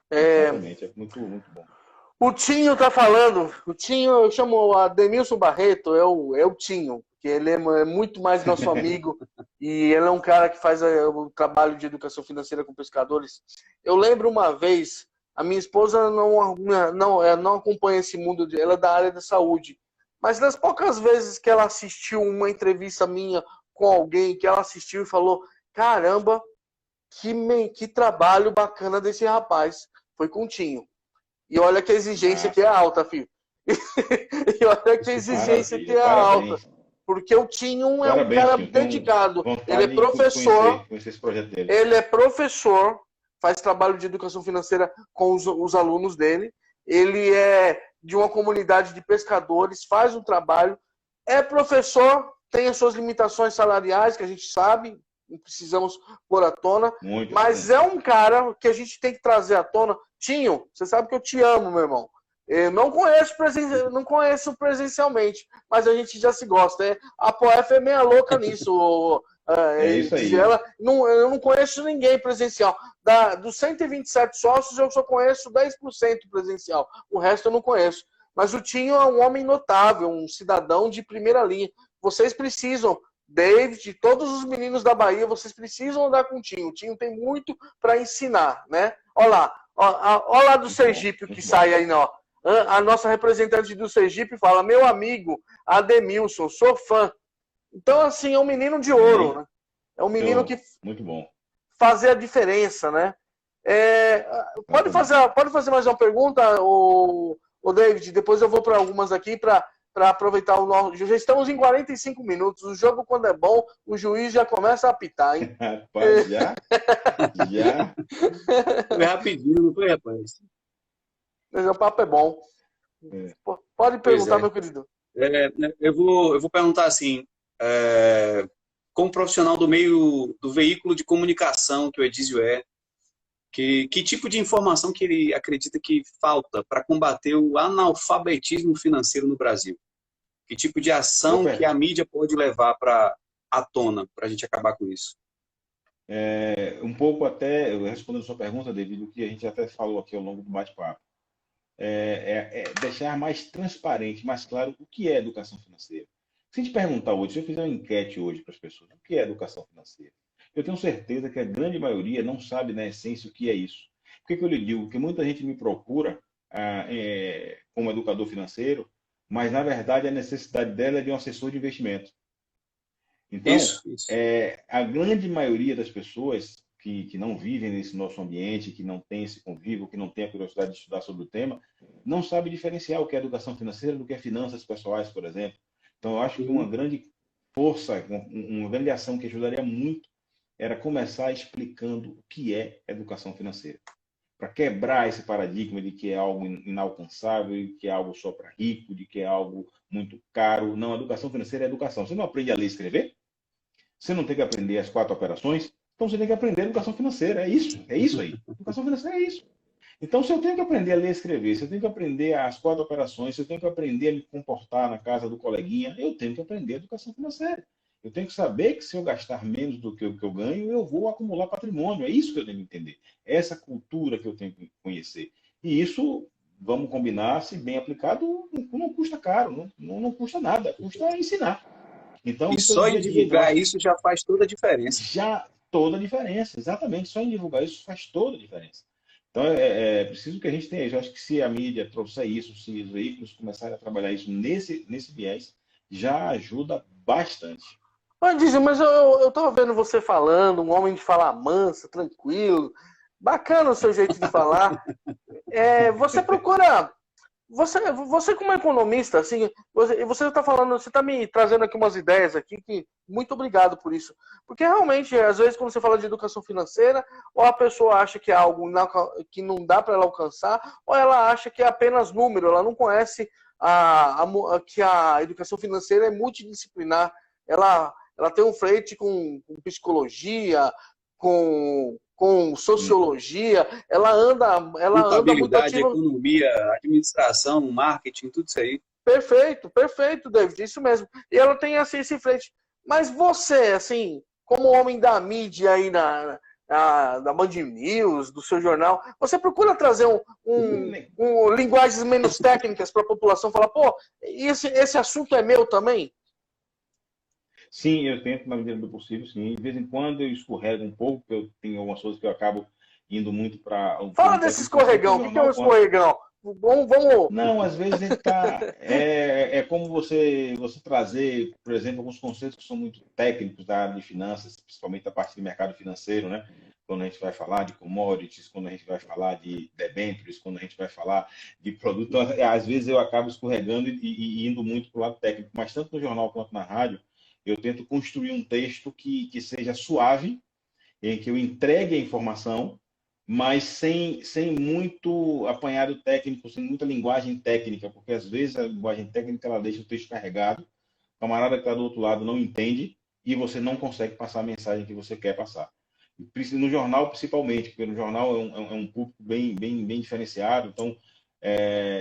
Exatamente, é muito, muito bom. O Tinho tá falando, eu chamo o Ademilson Barreto, é o Tinho, que ele é muito mais nosso amigo, e ele é um cara que faz o trabalho de educação financeira com pescadores. Eu lembro uma vez, a minha esposa não acompanha esse mundo, ela é da área da saúde, mas das poucas vezes que ela assistiu uma entrevista minha com alguém, que ela assistiu e falou, caramba, que trabalho bacana desse rapaz, foi com o Tinho. E olha que a exigência aqui é alta, filho. E olha que a exigência aqui é alta. Porque o Tinho é um cara dedicado. Ele é professor. Ele é professor, faz trabalho de educação financeira com os alunos dele. Ele é de uma comunidade de pescadores, faz um trabalho. É professor, tem as suas limitações salariais, que a gente sabe, não precisamos pôr à tona. Mas é um cara que a gente tem que trazer à tona. Tinho, você sabe que eu te amo, meu irmão. Eu não conheço presencialmente, mas a gente já se gosta. A POF é meia louca nisso, É isso Diz aí. ela, eu não conheço ninguém presencial. Dos 127 sócios, eu só conheço 10% presencial. O resto eu não conheço. Mas o Tinho é um homem notável, um cidadão de primeira linha. Vocês precisam, David, todos os meninos da Bahia, vocês precisam andar com o Tinho. O Tinho tem muito para ensinar, né? Olha lá, olha lá do Sergipe, o que sai aí, ó. A nossa representante do Sergipe fala, meu amigo Ademilson, sou fã. Então, assim, é um menino de ouro, né? É um menino que muito bom. fazer a diferença, né? Pode fazer mais uma pergunta, o David? Depois eu vou para algumas aqui para aproveitar o nosso. Já estamos em 45 minutos. O jogo, quando é bom, o juiz já começa a apitar, hein? Rapaz, já? Foi rapidinho, não foi, rapaz? Mas o papo é bom. Pode perguntar, meu querido. Eu vou perguntar assim, como profissional do meio do veículo de comunicação que o Edísio que tipo de informação que ele acredita que falta para combater o analfabetismo financeiro no Brasil? Que tipo de ação que a mídia pode levar à tona para a gente acabar com isso? Um pouco até, respondendo a sua pergunta, devido ao que a gente até falou aqui ao longo do bate-papo, deixar mais transparente, mais claro o que é educação financeira. Se a gente perguntar hoje, se eu fizer uma enquete hoje para as pessoas, o que é educação financeira? Eu tenho certeza que a grande maioria não sabe, na essência, o que é isso. Por que eu lhe digo? Porque muita gente me procura como educador financeiro, mas, na verdade, a necessidade dela é de um assessor de investimento. Então, isso. A grande maioria das pessoas que não vivem nesse nosso ambiente, que não tem esse convívio, que não tem a curiosidade de estudar sobre o tema, não sabe diferenciar o que é educação financeira do que é finanças pessoais, por exemplo. Então, eu acho que uma grande força, uma grande ação que ajudaria muito era começar explicando o que é educação financeira. Para quebrar esse paradigma de que é algo inalcançável, de que é algo só para rico, de que é algo muito caro. Não, a educação financeira é educação. Você não aprende a ler e escrever? Você não tem que aprender as 4 operações? Então você tem que aprender educação financeira. É isso aí. Educação financeira é isso. Então, se eu tenho que aprender a ler e escrever, se eu tenho que aprender as 4 operações, se eu tenho que aprender a me comportar na casa do coleguinha, eu tenho que aprender educação financeira. Eu tenho que saber que se eu gastar menos do que eu ganho, eu vou acumular patrimônio. É isso que eu tenho que entender. É essa cultura que eu tenho que conhecer. E isso, vamos combinar, se bem aplicado, não custa caro, não custa nada, custa ensinar. Então, e só em divulgar isso já faz toda a diferença. Já toda a diferença, exatamente. Só em divulgar isso faz toda a diferença. Então, é preciso que a gente tenha. Eu acho que se a mídia trouxer isso, se os veículos começarem a trabalhar isso nesse viés, já ajuda bastante. Mas eu tava vendo você falando, um homem de falar mansa, tranquilo. Bacana o seu jeito de falar. Você procura. Você como economista, assim, você está falando, você está me trazendo aqui umas ideias aqui que muito obrigado por isso, porque realmente às vezes quando você fala de educação financeira, ou a pessoa acha que é algo que não dá para ela alcançar, ou ela acha que é apenas número, ela não conhece que a educação financeira é multidisciplinar, ela tem um frente com psicologia, com sociologia, ela anda muito ativa. Economia, administração, marketing, tudo isso aí. Perfeito, David, isso mesmo. E ela tem assim, esse frente. Mas você, assim, como homem da mídia aí da Band News, do seu jornal, você procura trazer linguagens menos técnicas para a população falar, pô, esse assunto é meu também? Sim, eu tento, na medida do possível, sim. De vez em quando eu escorrego um pouco, porque eu tenho algumas coisas que eu acabo indo muito para... Fala desse escorregão. O que é um escorregão? Vamos... Não, às vezes ele tá... É como você trazer, por exemplo, alguns conceitos que são muito técnicos da área de finanças, principalmente da parte de mercado financeiro, né? Quando a gente vai falar de commodities, quando a gente vai falar de debêntures, quando a gente vai falar de produto. Então, às vezes eu acabo escorregando e indo muito para o lado técnico, mas tanto no jornal quanto na rádio, eu tento construir um texto que seja suave, em que eu entregue a informação, mas sem muito apanhado técnico, sem muita linguagem técnica, porque às vezes a linguagem técnica ela deixa o texto carregado, o camarada que está do outro lado não entende e você não consegue passar a mensagem que você quer passar. No jornal, principalmente, porque no jornal é um público bem diferenciado, então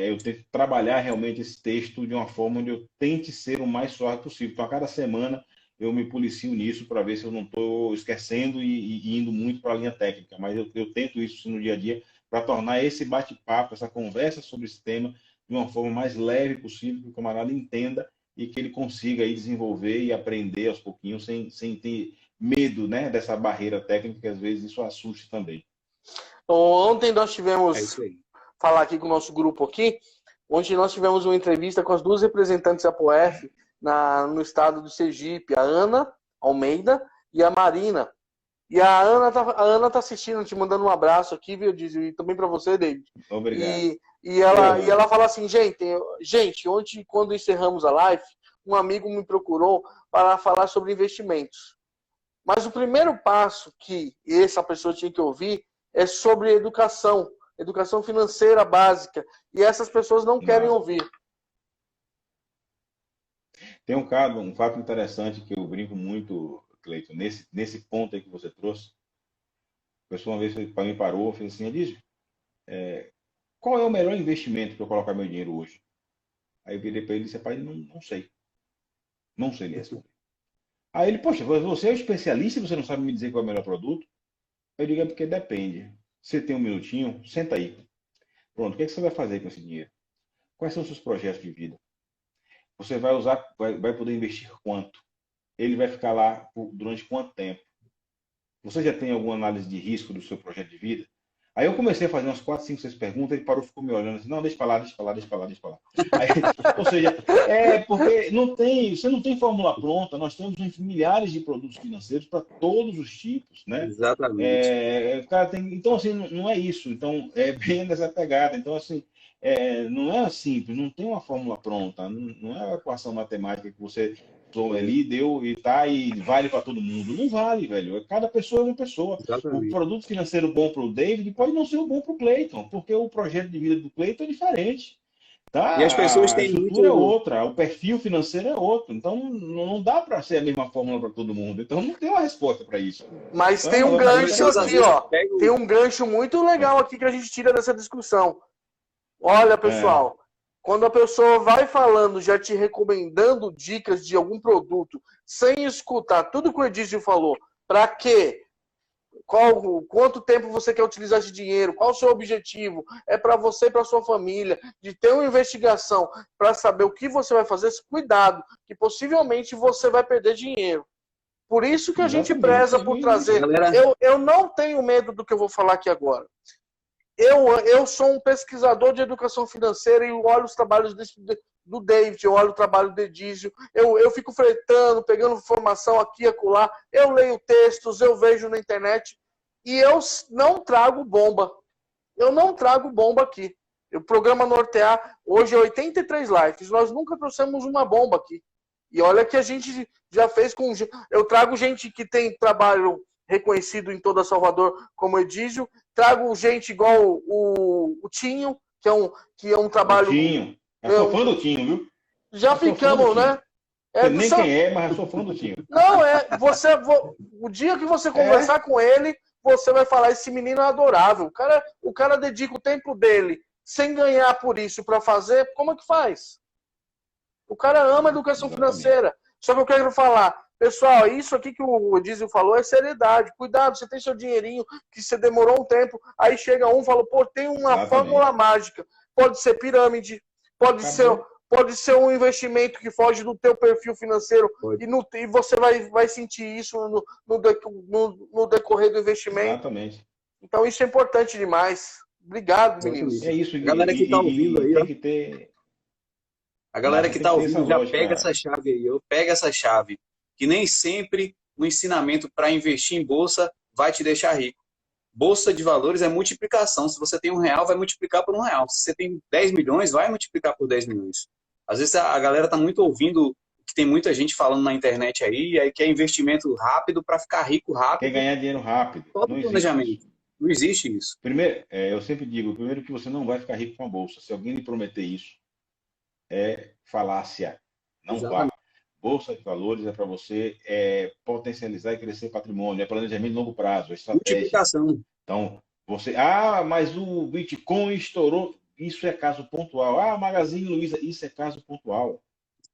eu tento trabalhar realmente esse texto de uma forma onde eu tente ser o mais suave possível. Então, a cada semana, eu me policio nisso para ver se eu não estou esquecendo e indo muito para a linha técnica. Mas eu tento isso no dia a dia para tornar esse bate-papo, essa conversa sobre esse tema de uma forma mais leve possível, que o camarada entenda e que ele consiga aí desenvolver e aprender aos pouquinhos sem ter medo, né, dessa barreira técnica, que às vezes isso assusta também. Ontem nós tivemos, isso aí. falar aqui com o nosso grupo aqui, ontem nós tivemos uma entrevista com as duas representantes da Apoef no estado do Sergipe, a Ana Almeida e a Marina. E a Ana tá assistindo, te mandando um abraço aqui, viu, Dizio? E também para você, David. Obrigado. E ela fala assim, gente, ontem, quando encerramos a live, um amigo me procurou para falar sobre investimentos. Mas o primeiro passo que essa pessoa tinha que ouvir é sobre educação financeira básica. E essas pessoas não querem ouvir. Tem um fato interessante que eu brinco muito, Cleiton, nesse ponto aí que você trouxe. A pessoa uma vez me parou e fez assim, Edísio, qual é o melhor investimento para eu colocar meu dinheiro hoje? Aí eu virei para ele e disse, pai, não sei. Não sei lhe responder. Aí ele, poxa, você é especialista e você não sabe me dizer qual é o melhor produto? Eu digo, é porque depende. Você tem um minutinho, senta aí. Pronto, o que você vai fazer com esse dinheiro? Quais são os seus projetos de vida? Você vai poder investir quanto? Ele vai ficar lá durante quanto tempo? Você já tem alguma análise de risco do seu projeto de vida? Aí eu comecei a fazer umas 4, 5, 6 perguntas, ele parou, ficou me olhando assim, não, deixa pra lá. Aí, ou seja, porque você não tem fórmula pronta, nós temos milhares de produtos financeiros para todos os tipos, né? Exatamente. Então, assim, não é isso. Então, é bem nessa pegada. Então, assim, não é simples, não tem uma fórmula pronta, não é uma equação matemática que você ali deu e vale para todo mundo. Não vale, velho. Cada pessoa é uma pessoa. Exatamente. O produto financeiro bom para o David pode não ser o bom para o Cleiton, porque o projeto de vida do Cleiton é diferente. Tá? E as pessoas A têm estrutura muito... é outra, o perfil financeiro é outro. Então, não dá para ser a mesma fórmula para todo mundo. Então, não tem uma resposta para isso. Mas então, tem um gancho aqui, ó. Pego... Tem um gancho muito legal aqui que a gente tira dessa discussão. Olha, pessoal, quando a pessoa vai falando, já te recomendando dicas de algum produto, sem escutar tudo que o Edísio falou, para quê? Quanto tempo você quer utilizar esse dinheiro? Qual o seu objetivo? É para você e para sua família, de ter uma investigação para saber o que você vai fazer, cuidado, que possivelmente você vai perder dinheiro. Por isso que a gente preza por trazer. Eu não tenho medo do que eu vou falar aqui agora. Eu sou um pesquisador de educação financeira e olho os trabalhos do David, eu olho o trabalho do Edísio, eu fico fretando, pegando informação aqui e acolá, eu leio textos, eu vejo na internet e eu não trago bomba. Eu não trago bomba aqui. O programa Nortear, hoje é 83 lives, nós nunca trouxemos uma bomba aqui. E olha que a gente já fez com... Eu trago gente que tem trabalho reconhecido em toda Salvador, como Edísio, trago gente igual o Tinho, que é um trabalho... O Tinho. Eu sou fã do Tinho, viu? Já ficamos, né? Nem quem é, mas eu sou fã do Tinho. Não, o dia que você conversar com ele, você vai falar, esse menino é adorável. O cara dedica o tempo dele sem ganhar por isso para fazer, como é que faz? O cara ama a educação financeira. Só que eu quero falar, pessoal, isso aqui que o Edísio falou é seriedade. Cuidado, você tem seu dinheirinho, que você demorou um tempo, aí chega um e fala, pô, tem uma fórmula mágica. Pode ser pirâmide, pode ser um investimento que foge do teu perfil financeiro e você vai sentir isso no decorrer do investimento. Exatamente. Então isso é importante demais. Obrigado, meninos. É isso. A galera que está ouvindo aí, tem que ter... A galera que está ouvindo já pega essa chave aí. Pega essa chave. Que nem sempre o ensinamento para investir em bolsa vai te deixar rico. Bolsa de valores é multiplicação. Se você tem R$1, vai multiplicar por R$1. Se você tem 10 milhões, vai multiplicar por 10 milhões. Às vezes a galera está muito ouvindo que tem muita gente falando na internet aí que é investimento rápido para ficar rico rápido. Quer ganhar dinheiro rápido. Todo planejamento. Não existe isso. Primeiro, eu sempre digo, primeiro que você não vai ficar rico com a bolsa. Se alguém lhe prometer isso, é falácia. Não vai. Bolsa de valores é para você potencializar e crescer patrimônio, é planejamento de longo prazo, é estratégia. Multiplicação. Então, mas o Bitcoin estourou, isso é caso pontual. Magazine Luiza, isso é caso pontual.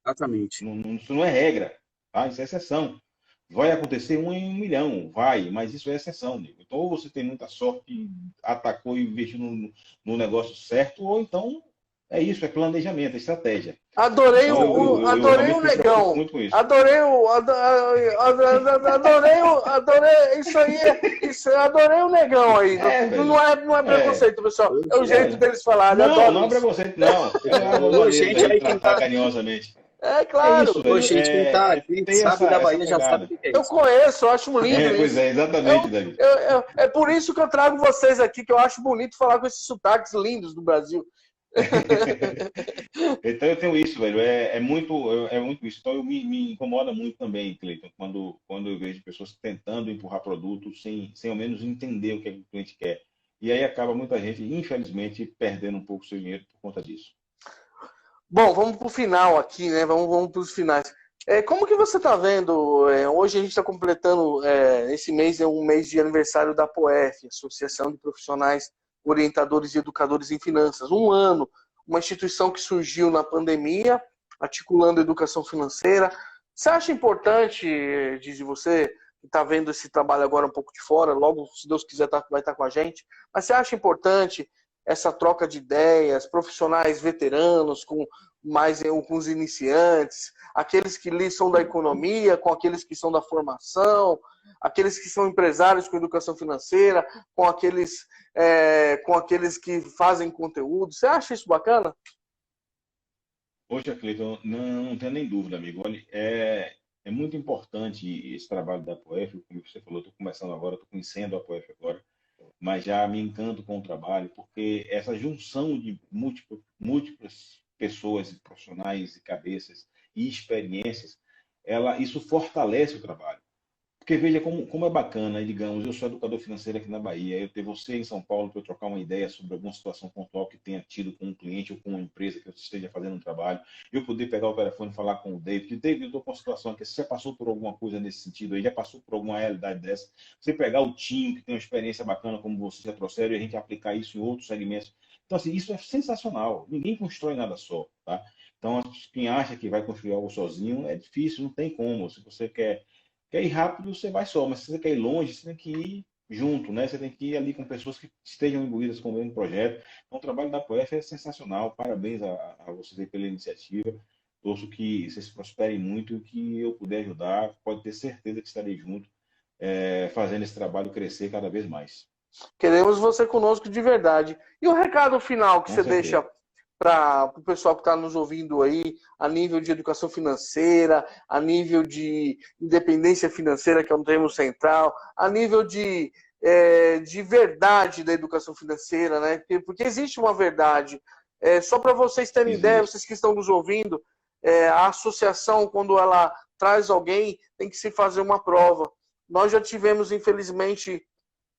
Exatamente. Isso não é regra. tá? Isso é exceção. Vai acontecer um em 1 milhão, vai, mas isso é exceção, nego. Então, ou você tem muita sorte e atacou e investiu no negócio certo, ou então é isso, é planejamento, é estratégia. Adorei Então, eu adorei realmente o me preocupo negão. muito com isso. Adorei adorei isso aí, adorei o negão aí. Velho. Não é É, preconceito, pessoal. Ô, É o jeito é. deles falarem, Não, adoro não é isso. preconceito, não. Isso é uma ô, maneira da gente gente aí, tratar carinhosamente. É É isso, claro. ô, velho. gente, quem Ter sabe da essa Bahia já sabe o pegada. que é Eu isso. conheço, eu acho lindo Pois isso. é, exatamente, David. É por isso que eu trago vocês aqui, que eu acho bonito falar com esses sotaques lindos do Brasil. Então eu tenho isso, velho. É muito isso. Então me incomoda muito também, Cleiton, quando eu vejo pessoas tentando empurrar produtos sem ao menos entender o que é que o cliente quer. E aí acaba muita gente, infelizmente, perdendo um pouco o seu dinheiro por conta disso. Bom, vamos para o final aqui, né? Vamos para os finais. Como que você está vendo? Hoje a gente está completando, esse mês é um mês de aniversário da POEF, Associação de Profissionais Orientadores e Educadores em Finanças. Um ano, uma instituição que surgiu na pandemia, articulando a educação financeira. Você acha importante, diz você, que está vendo esse trabalho agora um pouco de fora, logo, se Deus quiser, vai estar com a gente, mas você acha importante essa troca de ideias, profissionais veteranos com os iniciantes, aqueles que são da economia, com aqueles que são da formação, aqueles que são empresários com educação financeira, com aqueles que fazem conteúdo. Você acha isso bacana? Poxa, Cleiton, não tenho nem dúvida, amigo. Olha, é muito importante esse trabalho da POEF, como você falou, estou começando agora, estou conhecendo a POEF agora, mas já me encanto com o trabalho, porque essa junção de múltiplas pessoas, profissionais e cabeças e experiências, isso fortalece o trabalho. Porque veja como é bacana, digamos, eu sou educador financeiro aqui na Bahia, eu ter você em São Paulo para eu trocar uma ideia sobre alguma situação pontual que tenha tido com um cliente ou com uma empresa que eu esteja fazendo um trabalho, eu poder pegar o telefone e falar com o David, David, eu estou com uma situação aqui, você já passou por alguma coisa nesse sentido aí, já passou por alguma realidade dessa, você pegar o time que tem uma experiência bacana como você já trouxeram e a gente aplicar isso em outros segmentos. Então, assim, isso é sensacional, ninguém constrói nada só, tá? Então, quem acha que vai construir algo sozinho é difícil, não tem como. Se você quer ir rápido, você vai só, mas se você quer ir longe, você tem que ir junto, né? Você tem que ir ali com pessoas que estejam imbuídas com o mesmo projeto. Então, o trabalho da POEF é sensacional. Parabéns a vocês pela iniciativa. Torço que vocês prosperem muito e o que eu puder ajudar, pode ter certeza que estarei junto, fazendo esse trabalho crescer cada vez mais. Queremos você conosco de verdade. E o recado final que Com você certeza. deixa para o pessoal que está nos ouvindo aí, a nível de educação financeira, a nível de independência financeira, que é um termo central, a nível de verdade da educação financeira, né? Porque existe uma verdade. Só para vocês terem ideia, Existe. vocês que estão nos ouvindo, a associação, quando ela traz alguém, tem que se fazer uma prova. Nós já tivemos, infelizmente,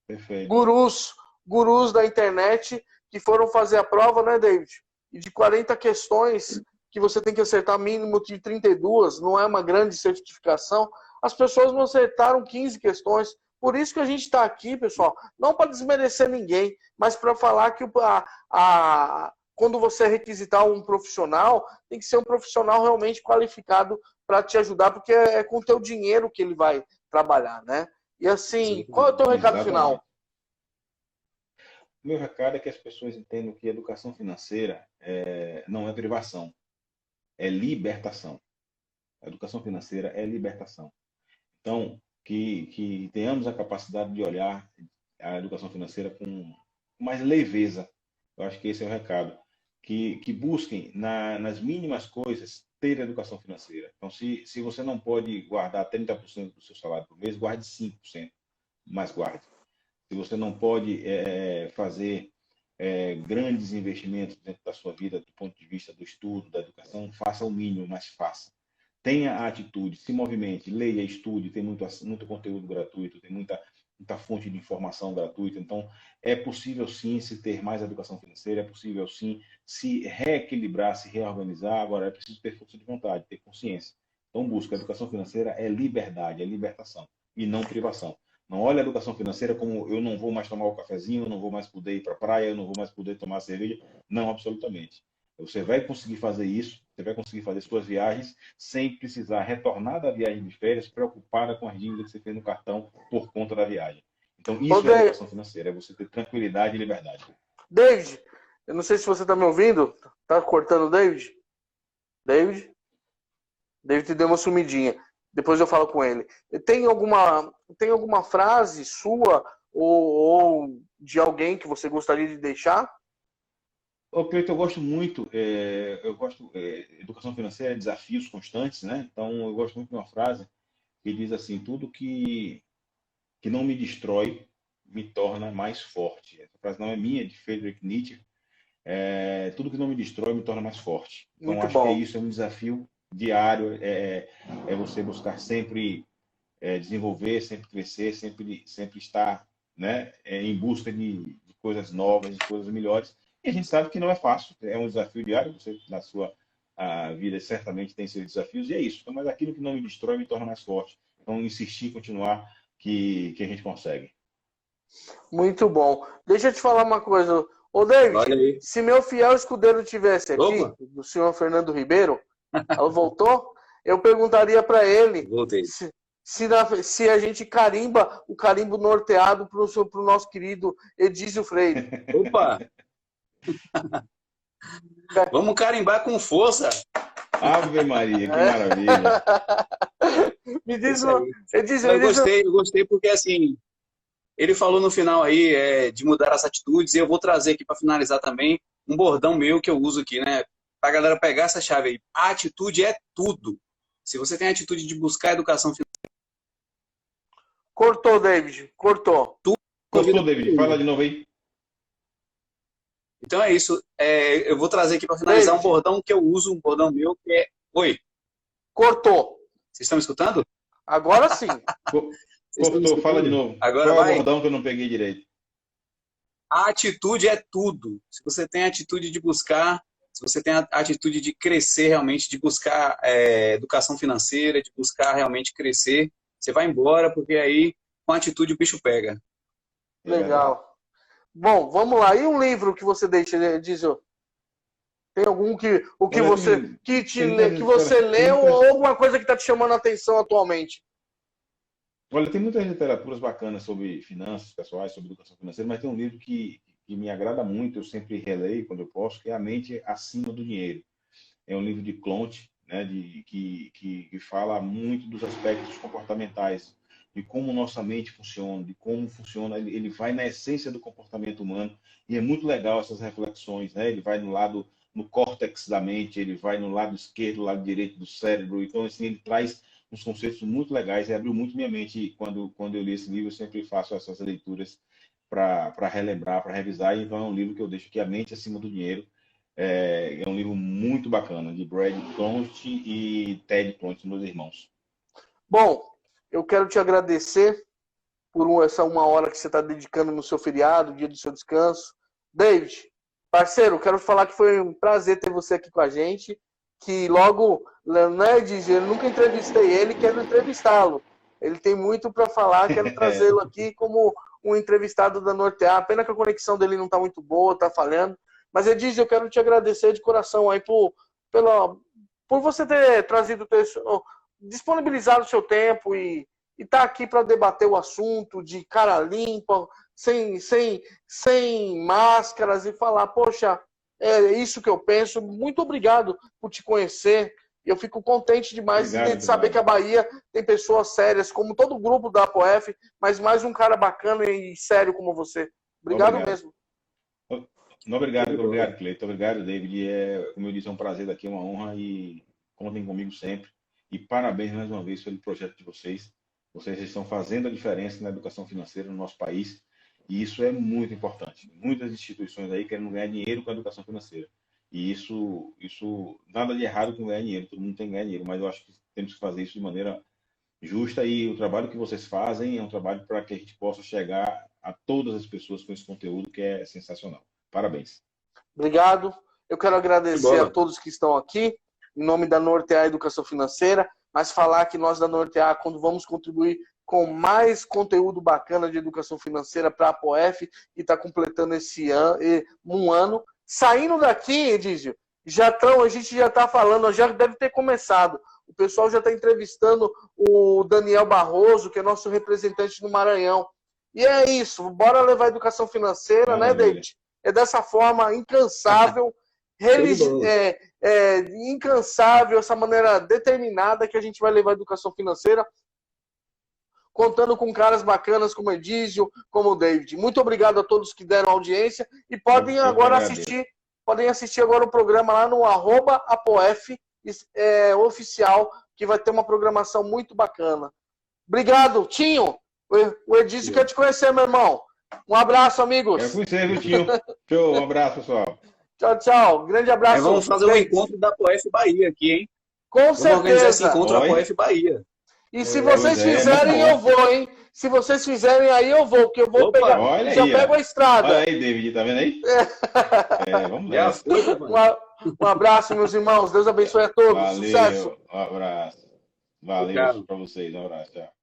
Perfeito. gurus da internet que foram fazer a prova, né, David? E de 40 questões que você tem que acertar mínimo de 32, não é uma grande certificação, as pessoas não acertaram 15 questões. Por isso que a gente está aqui, pessoal, não para desmerecer ninguém, mas para falar que quando você requisitar um profissional, tem que ser um profissional realmente qualificado para te ajudar, porque é com o teu dinheiro que ele vai trabalhar, né? E assim, qual é o teu recado Exatamente. final? Meu recado é que as pessoas entendam que educação financeira não é privação, é libertação. A educação financeira é libertação. Então, que tenhamos a capacidade de olhar a educação financeira com mais leveza. Eu acho que esse é o recado. Que busquem, nas mínimas coisas, ter educação financeira. Então, se você não pode guardar 30% do seu salário por mês, guarde 5%, mas guarde. Se você não pode fazer grandes investimentos dentro da sua vida, do ponto de vista do estudo, da educação, faça o mínimo, mas faça. Tenha a atitude, se movimente, leia, estude, tem muito conteúdo gratuito, tem muita fonte de informação gratuita. Então, é possível sim se ter mais educação financeira, é possível sim se reequilibrar, se reorganizar. Agora, é preciso ter força de vontade, ter consciência. Então, busca. A educação financeira é liberdade, é libertação e não privação. Não olha a educação financeira como eu não vou mais tomar o cafezinho, eu não vou mais poder ir para a praia, eu não vou mais poder tomar cerveja. Não, absolutamente. Você vai conseguir fazer isso, você vai conseguir fazer suas viagens sem precisar retornar da viagem de férias preocupada com as dívidas que você fez no cartão por conta da viagem. Então, Ô, isso é educação financeira, é você ter tranquilidade e liberdade. David, eu não sei se você está me ouvindo. Tá cortando o David? David? David deu uma sumidinha. Depois eu falo com ele. Tem alguma frase sua ou de alguém que você gostaria de deixar? Ô, Cleiton, eu gosto muito, educação financeira é desafios constantes, né? Então, eu gosto muito de uma frase que diz assim, tudo que não me destrói me torna mais forte. Essa frase não é minha, é de Friedrich Nietzsche. Tudo que não me destrói me torna mais forte. Então, Muito acho que é bom. isso, é um desafio diário, é você buscar sempre desenvolver, sempre crescer, sempre estar, né, em busca de coisas novas, de coisas melhores. E a gente sabe que não é fácil, é um desafio diário, você na sua vida certamente tem seus desafios, e é isso. Então, mas aquilo que não me destrói me torna mais forte. Então, insistir, continuar, que a gente consegue. Muito bom. Deixa eu te falar uma coisa. Ô, David, Olha aí. se meu fiel escudeiro tivesse aqui, Opa. do senhor Fernando Ribeiro, ela voltou, eu perguntaria para ele Voltei. se a gente carimba o carimbo norteado para o nosso querido Edísio Freire. Opa! Vamos carimbar com força. Ave Maria, que maravilha. Me diz, Isso aí. Edísio, Eu gostei porque assim, ele falou no final aí de mudar as atitudes, e eu vou trazer aqui para finalizar também um bordão meu que eu uso aqui, né? Para a galera pegar essa chave aí. A atitude é tudo. Se você tem a atitude de buscar educação financeira. Cortou, David. Cortou. Gostou, David? Fala de novo aí. Então é isso. Eu vou trazer aqui para finalizar David. um bordão que eu uso, um bordão meu que é. Oi. Cortou. Vocês estão me escutando? Agora sim. Cortou, fala de novo. Agora qual é vai. o bordão que eu não peguei direito? A atitude é tudo. Se você tem a atitude de buscar, se você tem a atitude de crescer realmente, de buscar educação financeira, de buscar realmente crescer, você vai embora, porque aí com a atitude o bicho pega. Legal. Bom, vamos lá. E um livro que você deixa, Edísio? Tem algum que você leu ou alguma coisa que está te chamando a atenção atualmente? Olha, tem muitas literaturas bacanas sobre finanças pessoais, sobre educação financeira, mas tem um livro que me agrada muito, eu sempre releio quando eu posso, que é A Mente Acima do Dinheiro. É um livro de Clonte, né, que fala muito dos aspectos comportamentais, de como nossa mente funciona, de como funciona, ele vai na essência do comportamento humano, e é muito legal essas reflexões, né? Ele vai no córtex da mente, ele vai no lado esquerdo, no lado direito do cérebro, então assim, ele traz uns conceitos muito legais, e abriu muito minha mente quando eu li esse livro. Eu sempre faço essas leituras para relembrar, para revisar, então é um livro que eu deixo aqui, A Mente Acima do Dinheiro. É um livro muito bacana, de Brad Clonte e Ted Clonte, meus irmãos. Bom, eu quero te agradecer por essa 1 hora que você está dedicando no seu feriado, dia do seu descanso. David, parceiro, quero falar que foi um prazer ter você aqui com a gente, que logo, né, eu nunca entrevistei ele, quero entrevistá-lo. Ele tem muito para falar, quero trazê-lo aqui como um entrevistado da Nortear. Pena que a conexão dele não está muito boa, está falhando. Mas, Edísio, eu quero te agradecer de coração aí por você ter disponibilizado o seu tempo e estar aqui para debater o assunto de cara limpa, sem máscaras, e falar, poxa, é isso que eu penso. Muito obrigado por te conhecer. Eu fico contente demais de saber que a Bahia tem pessoas sérias, como todo o grupo da APOF, mas mais um cara bacana e sério como você. Obrigado mesmo. Obrigado, Cleiton. Obrigado, David. Como eu disse, é um prazer daqui, é uma honra, e contem comigo sempre. E parabéns mais uma vez pelo projeto de vocês. Vocês estão fazendo a diferença na educação financeira no nosso país, e isso é muito importante. Muitas instituições aí querem ganhar dinheiro com a educação financeira. E isso nada de errado com ganhar dinheiro, todo mundo tem que ganhar dinheiro, mas eu acho que temos que fazer isso de maneira justa, e o trabalho que vocês fazem é um trabalho para que a gente possa chegar a todas as pessoas com esse conteúdo que é sensacional. Parabéns. Obrigado. Eu quero agradecer a todos que estão aqui, em nome da Nortear Educação Financeira, mas falar que nós da Nortear, quando vamos contribuir com mais conteúdo bacana de educação financeira para a APOF, que está completando esse ano, um ano. Saindo daqui, Edísio, a gente já está falando, já deve ter começado. O pessoal já está entrevistando o Daniel Barroso, que é nosso representante no Maranhão. E é isso, bora levar a educação financeira, né, David? É dessa forma incansável, incansável, essa maneira determinada que a gente vai levar a educação financeira, contando com caras bacanas como o Edísio, como o David. Muito obrigado a todos que deram audiência e podem agora assistir agora o programa lá no @apoef oficial, que vai ter uma programação muito bacana. Obrigado, Tinho. O Edísio quer te conhecer, meu irmão. Um abraço, amigos. Quero conhecer, viu, Tinho? Show, um abraço, pessoal. Tchau, tchau. Grande abraço. Vamos fazer um encontro da Apoef Bahia aqui, hein? Com certeza. Vamos organizar esse encontro da Apoef Bahia. E se vocês fizerem, eu vou, hein? Se vocês fizerem, aí eu vou, porque eu vou pegar. Já pego a estrada. Olha aí, David, tá vendo aí? Vamos lá. Um abraço, meus irmãos. Deus abençoe a todos. Valeu, Sucesso. Um abraço. Valeu para vocês. Um abraço. Tchau.